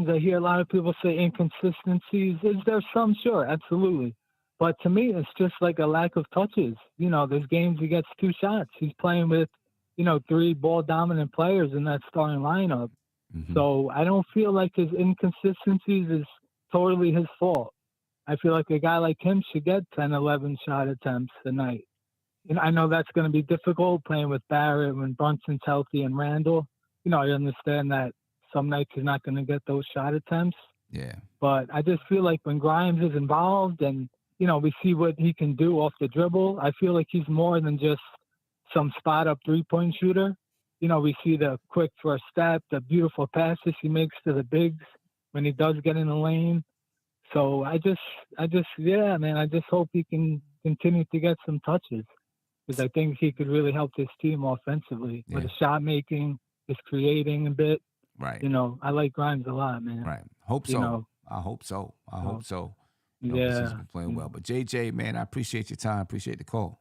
I hear a lot of people say inconsistencies. Is there some? Sure, absolutely. But to me, it's just like a lack of touches. There's games he gets 2 shots. He's playing with, 3 ball dominant players in that starting lineup. Mm-hmm. So I don't feel like his inconsistencies is totally his fault. I feel like a guy like him should get 10, 11 shot attempts a night. I know that's going to be difficult playing with Barrett when Brunson's healthy and Randle. I understand that some nights he's not going to get those shot attempts. Yeah. But I just feel like when Grimes is involved and, we see what he can do off the dribble, I feel like he's more than just some spot-up 3-point shooter. We see the quick first step, the beautiful passes he makes to the bigs when he does get in the lane. So I just hope he can continue to get some touches because I think he could really help this team offensively with his shot making, his creating a bit. Right. I like Grimes a lot, man. Right. Hope so. I hope so. He's been playing well. But JJ, man, I appreciate your time. Appreciate the call.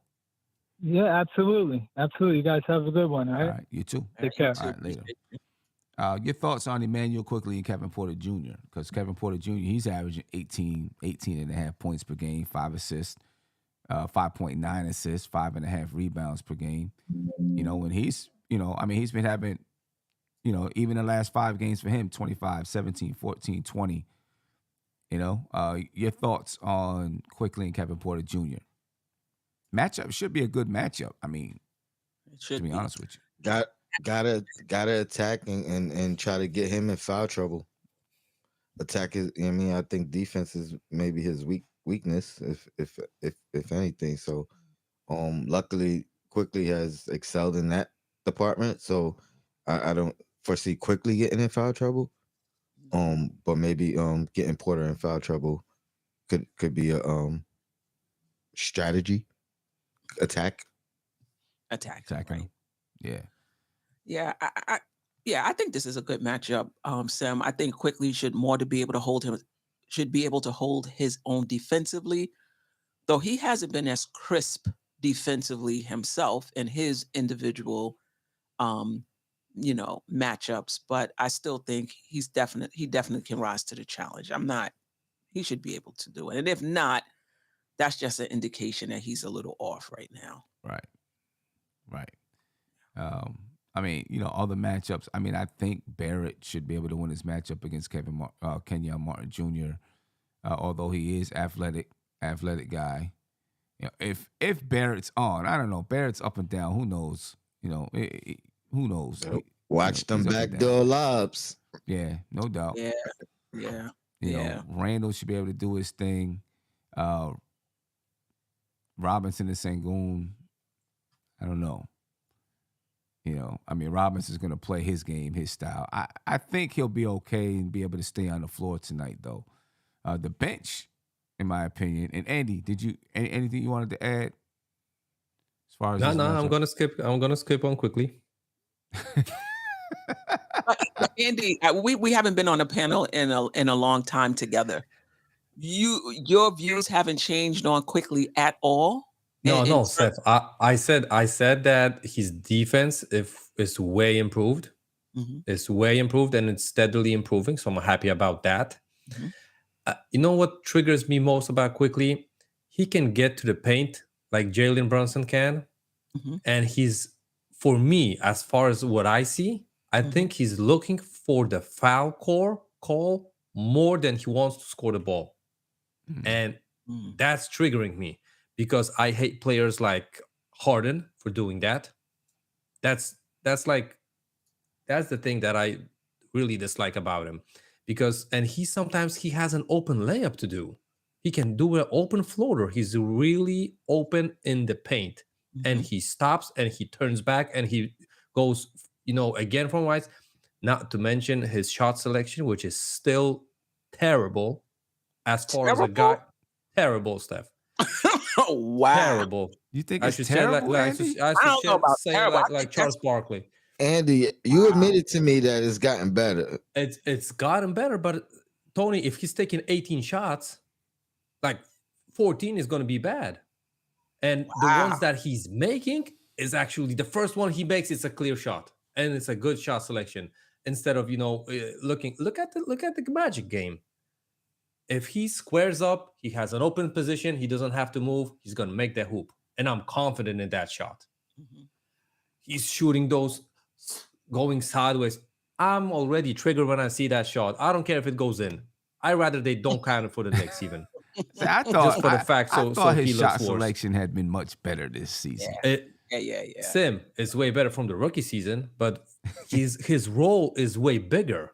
Yeah, absolutely. Absolutely. You guys have a good one. All right. All right. You too. Take care. All right. Later. Your thoughts on Emmanuel Quickly and Kevin Porter Jr. Because Kevin Porter Jr., he's averaging 18 and a half points per game, 5 assists, 5.9 assists, 5.5 rebounds per game. And he's, he's been having, even the last 5 games for him, 25, 17, 14, 20. Your thoughts on Quickly and Kevin Porter Jr. Matchup should be a good matchup. I mean, to be honest with you. Gotta attack and try to get him in foul trouble. Attack is, I think defense is maybe his weakness, if anything. So, luckily, Quickly has excelled in that department. So, I don't foresee Quickly getting in foul trouble. But maybe getting Porter in foul trouble could be a strategy. Attack. Right. Yeah. Yeah, I think this is a good matchup, Sam. I think Quickly should be able to hold his own defensively, though he hasn't been as crisp defensively himself in his individual, matchups. But I still think he definitely can rise to the challenge. He should be able to do it, and if not, that's just an indication that he's a little off right now. Right. Other matchups. I think Barrett should be able to win his matchup against Kenyon Martin Jr. Although he is athletic guy. if Barrett's on, I don't know. Barrett's up and down. Who knows? Who knows? Watch them backdoor lobs. Yeah, no doubt. Yeah. Randle should be able to do his thing. Robinson and Sengun, I don't know. Robinson's going to play his game, his style. I think he'll be okay and be able to stay on the floor tonight, though. The bench, in my opinion. And Andy, did you anything you wanted to add? As far as no, I'm gonna skip on quickly. Andy, we haven't been on a panel in a long time together. Your views haven't changed on quickly at all. No, Steph. I said that his defense is way improved. Mm-hmm. It's way improved and it's steadily improving. So I'm happy about that. Mm-hmm. You know what triggers me most about quickly? He can get to the paint like Jalen Brunson can. Mm-hmm. And he's, for me, as far as what I see, I think he's looking for the foul call more than he wants to score the ball. Mm-hmm. And that's triggering me because I hate players like Harden for doing that. That's the thing that I really dislike about him. And sometimes he has an open layup to do. He can do an open floater. He's really open in the paint. And he stops and he turns back and he goes, again from wide. Not to mention his shot selection, which is still terrible as far as a guy. Terrible, Steph. Oh, wow. Terrible. You think it's terrible, Andy? I don't know about terrible. Like Charles Barkley. Andy, you admitted to me that it's gotten better. It's gotten better, but Tony, if he's taking 18 shots, like 14 is going to be bad. And the ones that he's making is actually the first one he makes. It's a clear shot, and it's a good shot selection. Instead of look at the Magic game. If he squares up, he has an open position. He doesn't have to move. He's going to make that hoop, and I'm confident in that shot. Mm-hmm. He's shooting those going sideways. I'm already triggered when I see that shot. I don't care if it goes in. I rather they don't count it for the Knicks even. I thought his shot selection had been much better this season. Yeah. Sim is way better from the rookie season, but his role is way bigger.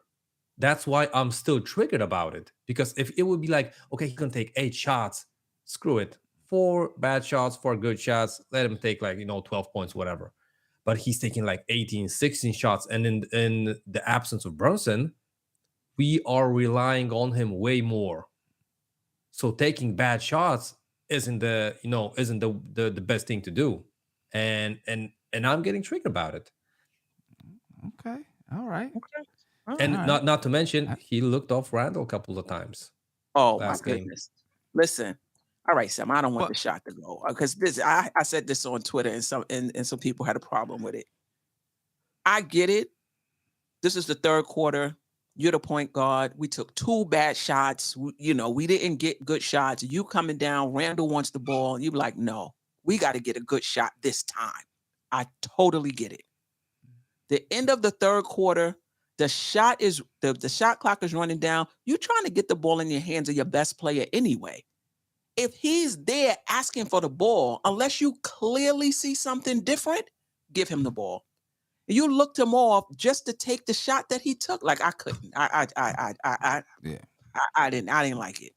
That's why I'm still triggered about it. Because if it would be like, okay, he can take 8 shots, screw it. 4 bad shots, 4 good shots, let him take 12 points, whatever. But he's taking 18, 16 shots. And in the absence of Brunson, we are relying on him way more. So taking bad shots isn't the best thing to do, and I'm getting triggered about it. Okay, all right. And not to mention he looked off Randle a couple of times. Oh my goodness! Listen, all right, Sam. I don't want the shot to go because I said this on Twitter and some people had a problem with it. I get it. This is the third quarter. You're the point guard. We took 2 bad shots. We didn't get good shots. You coming down, Randle wants the ball. You be like, no, we got to get a good shot this time. I totally get it. The end of the third quarter, the shot clock is running down. You're trying to get the ball in your hands of your best player anyway. If he's there asking for the ball, unless you clearly see something different, give him the ball. You looked him off just to take the shot that he took. I couldn't. I didn't like it.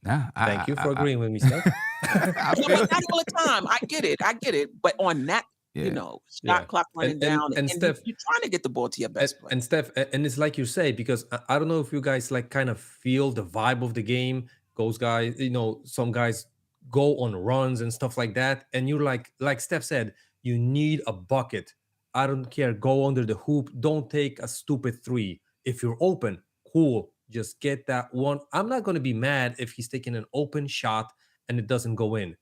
Nah, Thank you for agreeing with me, Steph. Not all the time. I get it. But on that, shot clock running down, and Steph, you're trying to get the ball to your best player. And Steph, and it's like you say, because I don't know if you guys kind of feel the vibe of the game. Those guys, some guys go on runs and stuff like that, and you're like Steph said, you need a bucket. I don't care. Go under the hoop. Don't take a stupid 3. If you're open, cool. Just get that one. I'm not going to be mad if he's taking an open shot and it doesn't go in.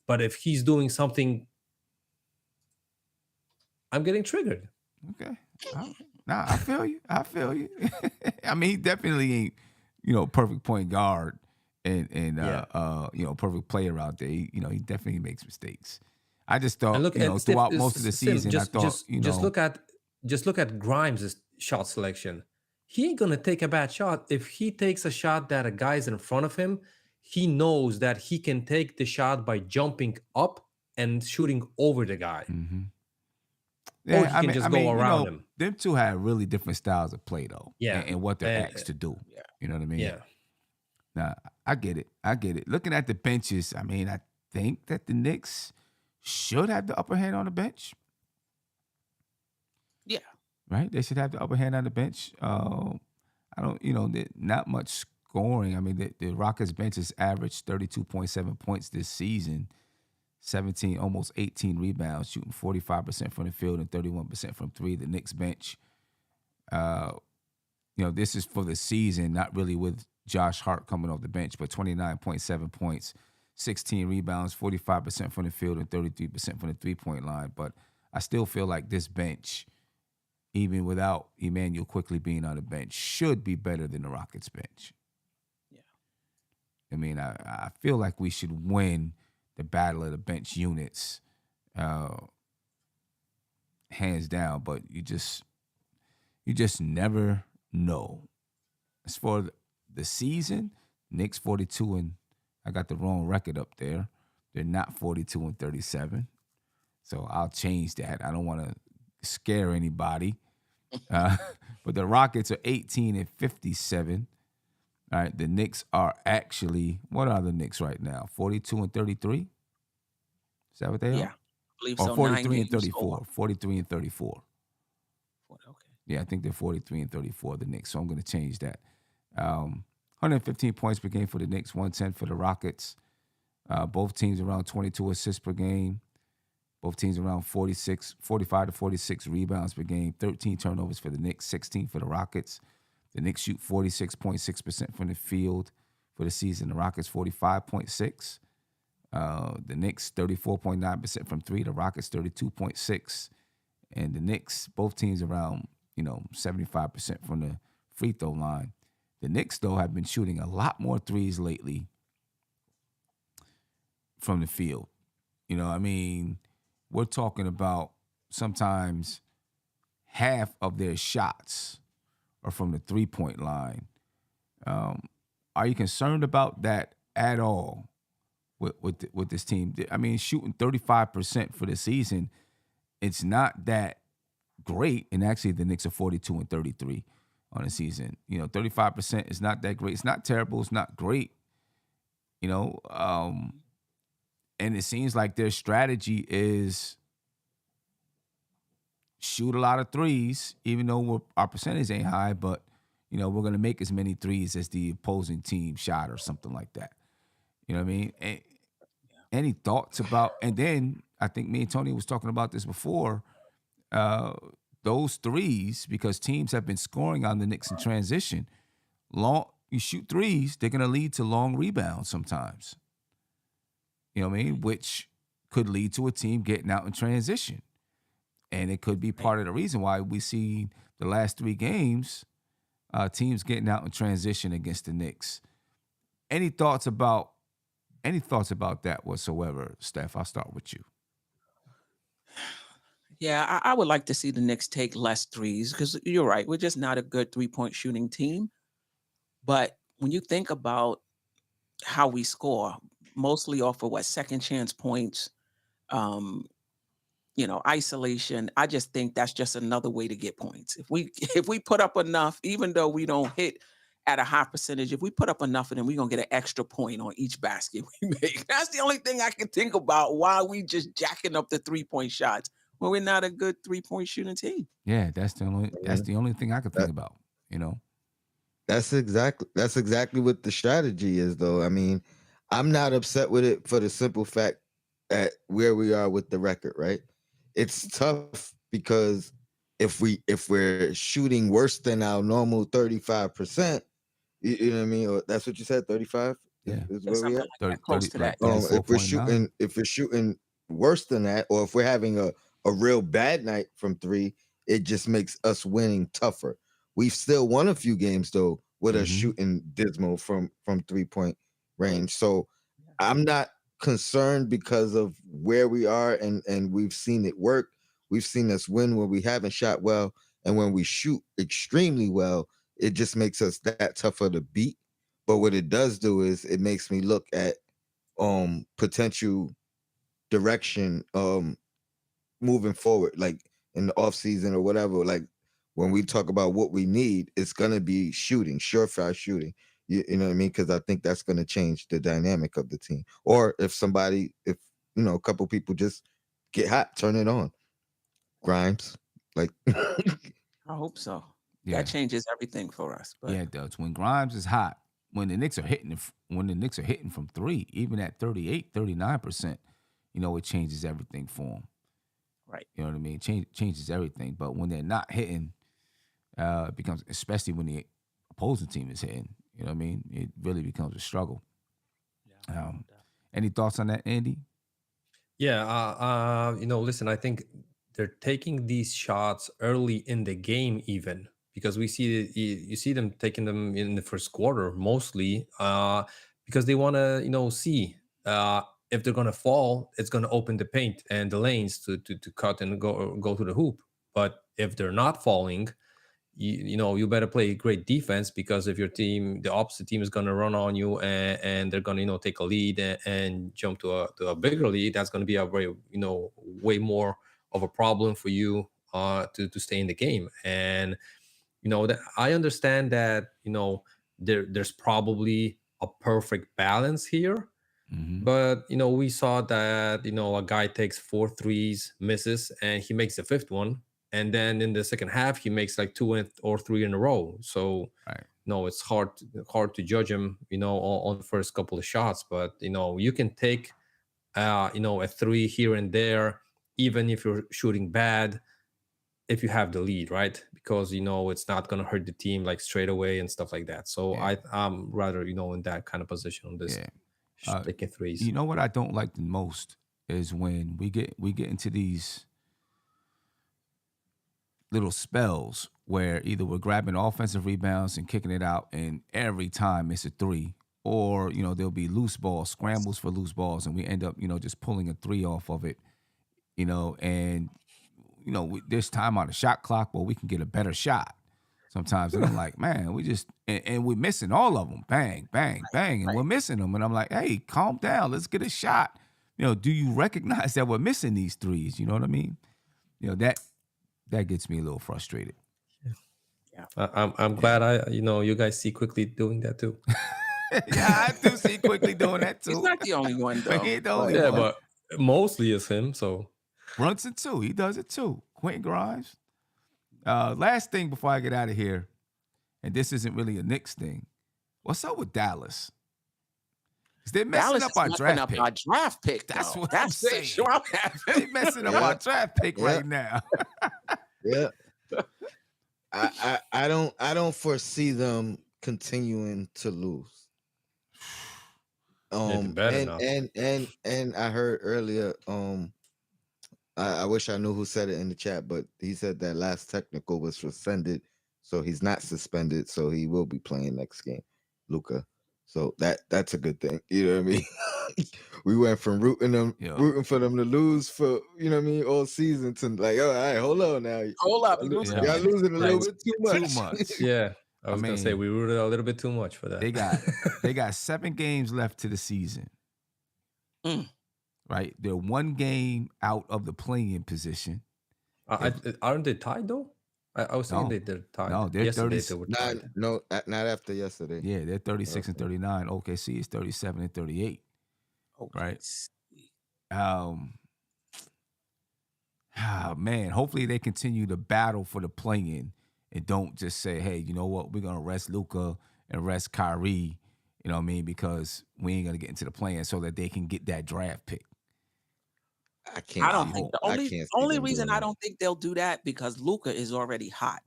But if he's doing something, I'm getting triggered. Okay. Nah, I feel you. I mean, he definitely ain't, perfect point guard and perfect player out there. He definitely makes mistakes. I just thought, throughout most of the season, just look at Grimes' shot selection. He ain't gonna take a bad shot. If he takes a shot that a guy's in front of him, he knows that he can take the shot by jumping up and shooting over the guy. Mm-hmm. Or he can just go around him. Them two have really different styles of play, though. Yeah. And what they're asked to do. Yeah. You know what I mean? Yeah. Now, I get it. Looking at the benches, I mean, I think that the Knicks should have the upper hand on the bench. Yeah. Right? They should have the upper hand on the bench. I don't, not much scoring. I mean, the Rockets bench has averaged 32.7 points this season, 17, almost 18 rebounds, shooting 45% from the field and 31% from three. The Knicks bench, this is for the season, not really with Josh Hart coming off the bench, but 29.7 points, 16 rebounds, 45% from the field and 33% from the three-point line. But I still feel like this bench, even without Emmanuel quickly being on the bench, should be better than the Rockets bench. Yeah. I mean, I feel like we should win the battle of the bench units, hands down. But you just never know. As for the season, Knicks 42 and I got the wrong record up there. They're not 42 and 37, so I'll change that. I don't want to scare anybody. But the Rockets are 18 and 57. All right, the Knicks are actually, what are the Knicks right now? 42 and 33? Is that what they are? Yeah, I believe or so. 43 and 34. 43 and 34. Okay. Yeah, I think they're 43 and 34, the Knicks, so I'm going to change that. 115 points per game for the Knicks, 110 for the Rockets. Both teams around 22 assists per game. Both teams around 45 to 46 rebounds per game, 13 turnovers for the Knicks, 16 for the Rockets. The Knicks shoot 46.6% from the field for the season. The Rockets 45.6%. The Knicks 34.9% from three. The Rockets 32.6%. And the Knicks, both teams around 75% from the free throw line. The Knicks, though, have been shooting a lot more threes lately from the field. We're talking about sometimes half of their shots are from the three-point line. Are you concerned about that at all with this team? I mean, shooting 35% for the season, it's not that great. And actually, the Knicks are 42 and 33 on the season. 35% is not that great. It's not terrible. It's not great. And it seems like their strategy is shoot a lot of threes, even though our percentage ain't high, but, we're going to make as many threes as the opposing team shot or something like that. You know what I mean? Any thoughts about, and then I think me and Tony was talking about this before, those threes, because teams have been scoring on the Knicks in transition, you shoot threes, they're going to lead to long rebounds sometimes. You know what I mean? Which could lead to a team getting out in transition. And it could be part of the reason why we see the last three games, teams getting out in transition against the Knicks. Any thoughts about that whatsoever, Steph? I'll start with you. Yeah, I would like to see the Knicks take less threes because you're right. We're just not a good three-point shooting team. But when you think about how we score, mostly off of second chance points, isolation. I just think that's just another way to get points. If we put up enough, even though we don't hit at a high percentage, if we put up enough of them, we're gonna get an extra point on each basket we make. That's the only thing I can think about why we just jacking up the 3-point shots when we're not a good 3-point shooting team. Yeah, that's the only thing I could think about. That's exactly what the strategy is, though. I mean, I'm not upset with it for the simple fact that where we are with the record, right? It's tough because if we're shooting worse than our normal 35%, you know what I mean? Or that's what you said, 35? Yeah. Is where we at? Like close to that. If we're shooting worse than that, or if we're having a real bad night from three, it just makes us winning tougher. We've still won a few games though with us shooting dismal from 3-point range. So I'm not concerned because of where we are, and we've seen it work. We've seen us win when we haven't shot well, and when we shoot extremely well, it just makes us that tougher to beat. But what it does do is it makes me look at potential direction moving forward, like in the off season or whatever. Like when we talk about what we need, it's gonna be shooting, surefire shooting. You know what I mean? Because I think that's gonna change the dynamic of the team. Or if a couple people just get hot, turn it on. Grimes, like I hope so. Yeah. That changes everything for us. But Yeah, it does. When Grimes is hot, when the Knicks are hitting from three, even at 38, 39%, it changes everything for them. right. You know what I mean? Changes everything. But when they're not hitting, it becomes, especially when the opposing team is hitting, you know what I mean? It really becomes a struggle. Yeah. Any thoughts on that, Andy? Yeah. Listen, I think they're taking these shots early in the game, even because you see them taking them in the first quarter mostly, because they want to, see if they're gonna fall, it's gonna open the paint and the lanes to cut and go to the hoop. But if they're not falling, you better play great defense, because if the opposite team is going to run on you, and they're going to take a lead and jump to a bigger lead, that's going to be a very way more of a problem for you to stay in the game. And that I understand that there's probably a perfect balance here. Mm-hmm. But we saw that a guy takes 4 threes, misses, and he makes the fifth one, and then in the second half he makes like 2 or 3 in a row. So right. It's hard to judge him on the first couple of shots. But you can take a 3 here and there, even if you're shooting bad, if you have the lead, right? Because it's not going to hurt the team like straight away and stuff like that. So Yeah. I'm rather in that kind of position on this. Yeah. Taking threes. You know what I don't like the most is when we get into these little spells where either we're grabbing offensive rebounds and kicking it out, and every time it's a 3, or there'll be loose balls, scrambles for loose balls, and we end up just pulling a 3 off of it, and there's time on the shot clock where we can get a better shot sometimes. And I'm like, man, we just, and we're missing all of them. Bang, bang, bang. And we're missing them. And I'm like, hey, calm down. Let's get a shot. Do you recognize that we're missing these threes? You know what I mean? That gets me a little frustrated. Yeah. I'm glad you guys see Quickly doing that too. Yeah, I do see Quickly doing that too. He's not the only one though. He ain't the only one. But mostly it's him. So Brunson too. He does it too. Quentin Grimes. Last thing before I get out of here, and this isn't really a Knicks thing. What's up with Dallas? Because they're messing up our draft pick. That's what I'm saying. They're messing up our draft pick right now. Yeah. I don't foresee them continuing to lose. And I heard earlier, I wish I knew who said it in the chat, but he said that last technical was rescinded, so he's not suspended, so he will be playing next game, Luka. So that's a good thing. You know what I mean? We went from rooting for them to lose for, all season to like, all right, hold on now. Hold up. Y'all losing a little bit too much. Yeah. I was gonna say we rooted a little bit too much for that. They got 7 games left to the season. Right? They're 1 game out of the play-in position. Aren't they tied though? I was thinking they're tied. No, they're 30. Not after yesterday. Yeah, they're 36 and 39. OKC is 37 and 38. Right? Man, hopefully they continue to battle for the play-in and don't just say, hey, you know what, we're gonna rest Luka and rest Kyrie, you know what I mean, because we ain't gonna get into the play-in so that they can get that draft pick. I don't think the only reason I don't think they'll do that, because Luka is already hot.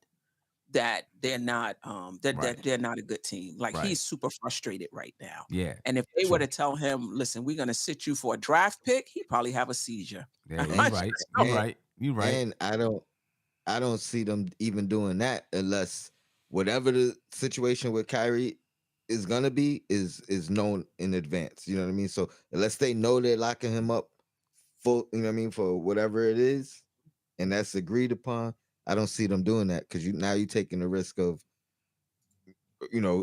That they're not they're not a good team. Like he's super frustrated right now. Yeah. And if they were to tell him, listen, we're gonna sit you for a draft pick, he'd probably have a seizure. Yeah, you're right. And I don't see them even doing that unless whatever the situation with Kyrie is gonna be is known in advance. You know what I mean? So unless they know they're locking him up full, you know what I mean, for whatever it is, and that's agreed upon, I don't see them doing that, because you're taking the risk of,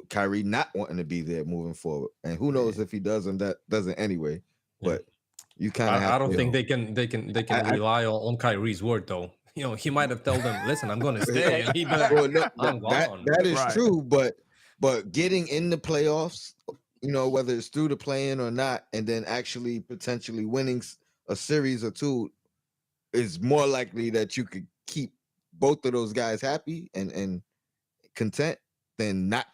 Kyrie not wanting to be there moving forward, and who knows if he does and that doesn't anyway. But you kind of have. I don't think they can rely on Kyrie's word though. He might have told them, "Listen, I'm going to stay," and he'd be like, "I'm gone." That is true, but getting in the playoffs, whether it's through the play-in or not, and then actually potentially winning a series or two, is more likely that you could keep both of those guys happy and content than not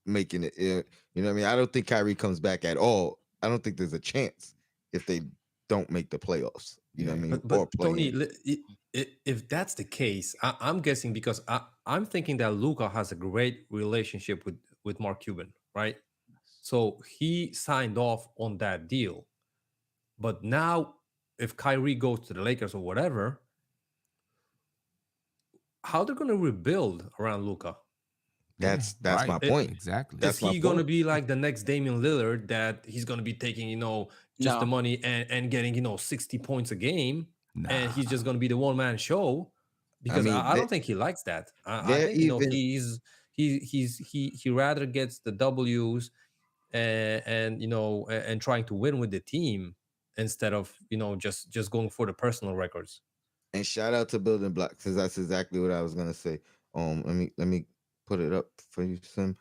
making it. You know what I mean? I don't think Kyrie comes back at all. I don't think there's a chance if they don't make the playoffs. You know what I mean? But Tony, if that's the case, I'm guessing because I'm thinking that Luka has a great relationship with Mark Cuban, right? So he signed off on that deal. But now, if Kyrie goes to the Lakers or whatever, how they're going to rebuild around Luka? That's right. My point. Exactly. Is he going to be like the next Damian Lillard, that he's going to be taking, just the money and getting, 60 points a game, and he's just going to be the one-man show? Because I don't think he likes that. I think he rather gets the W's and trying to win with the team instead of just going for the personal records. And shout out to Building Blocks, because that's exactly what I was gonna say. Let me put it up for you, Sim.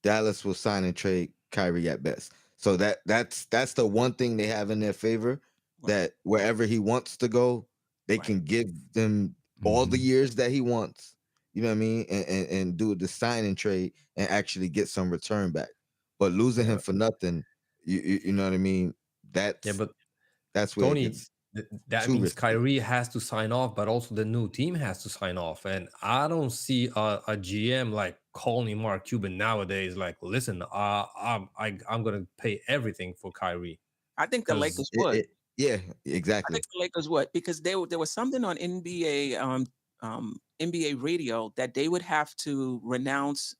Dallas will sign and trade Kyrie at best. So that's the one thing they have in their favor, that wherever he wants to go, they can give them all the years that he wants. You know what I mean? And do the sign and trade and actually get some return back. But losing him for nothing, you know what I mean? That's where Tony, it gets that means risky. Kyrie has to sign off, but also the new team has to sign off. And I don't see a GM like calling Mark Cuban nowadays like, listen, I'm going to pay everything for Kyrie. I think the Lakers would. Yeah, exactly. I think the Lakers would, because there was something on NBA radio that they would have to renounce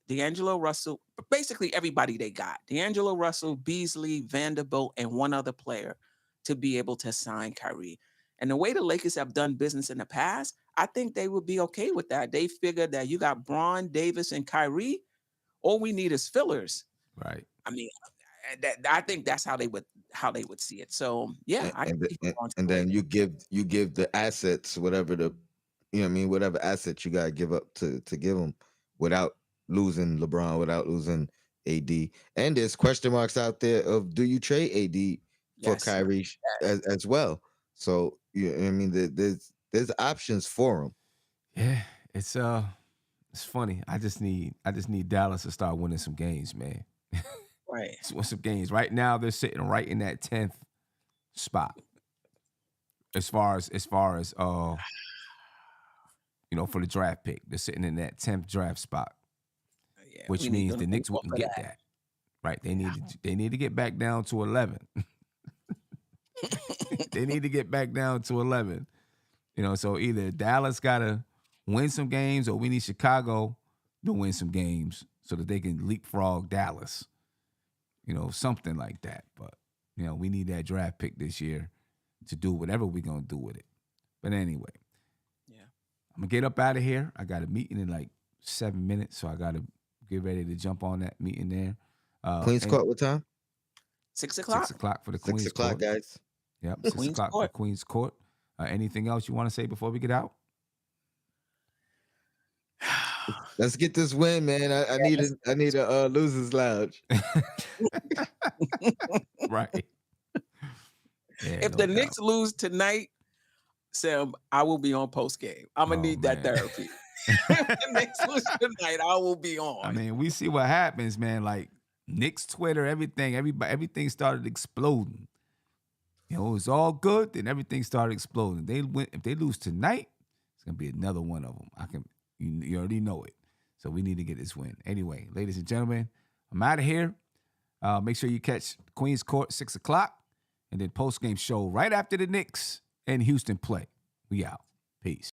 D'Angelo Russell, basically everybody they got. D'Angelo Russell, Beasley, Vanderbilt, and one other player to be able to sign Kyrie. And the way the Lakers have done business in the past, I think they would be okay with that. They figured that you got Braun, Davis, and Kyrie. All we need is fillers. Right. I mean, I think that's how they would see it. So yeah, and then you give the assets, whatever whatever assets you gotta give up to give them without losing LeBron, without losing AD. And there's question marks out there of, do you trade AD for Kyrie as well? So there's options for him. Yeah, it's funny. I just need Dallas to start winning some games, man. Right. Win some games. Right now, they're sitting right in that 10th spot. As far as for the draft pick, they're sitting in that 10th draft spot. Yeah, which means the Knicks wouldn't get that. Right. They need to get back down to 11. They need to get back down to 11. So either Dallas gotta win some games, or we need Chicago to win some games so that they can leapfrog Dallas. Something like that. But we need that draft pick this year to do whatever we're gonna do with it. But anyway, I'm gonna get up out of here. I got a meeting in like 7 minutes, so I gotta get ready to jump on that meeting there. Queen's Court, what time? 6 o'clock. 6 o'clock for the Queen's 6 o'clock, Court. guys. Yep, 6 o'clock for Queen's Court. Anything else you want to say before we get out? Let's get this win, man. I need a losers lounge. Right. Yeah, if the Knicks lose tonight, Sam, I will be on post game. I'm gonna need that therapy. If the Knicks lose tonight, I will be on. I mean, we see what happens, man. Like Knicks Twitter, everything started exploding. It was all good, then everything started exploding. If they lose tonight, it's gonna be another one of them. You already know it. So we need to get this win. Anyway, ladies and gentlemen, I'm out of here. Make sure you catch Queen's Court 6 o'clock, and then post-game show right after the Knicks and Houston play. We out. Peace.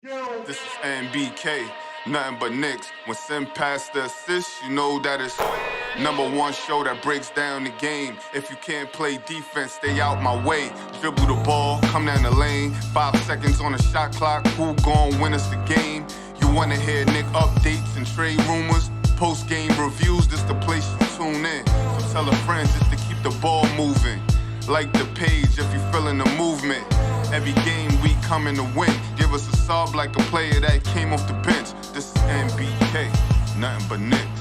This is NBK, nothing but Knicks. When Sim passed the assist, you know that it's #1 show that breaks down the game. If you can't play defense, stay out my way. Dribble the ball, come down the lane. 5 seconds on the shot clock. Who gon' win us the game? You wanna hear Nick updates and trade rumors, post-game reviews, this the place to tune in. So tell a friend just to keep the ball moving. Like the page if you feeling the movement. Every game we coming to win. Give us a sob like a player that came off the bench. This is NBK, nothing but Knicks.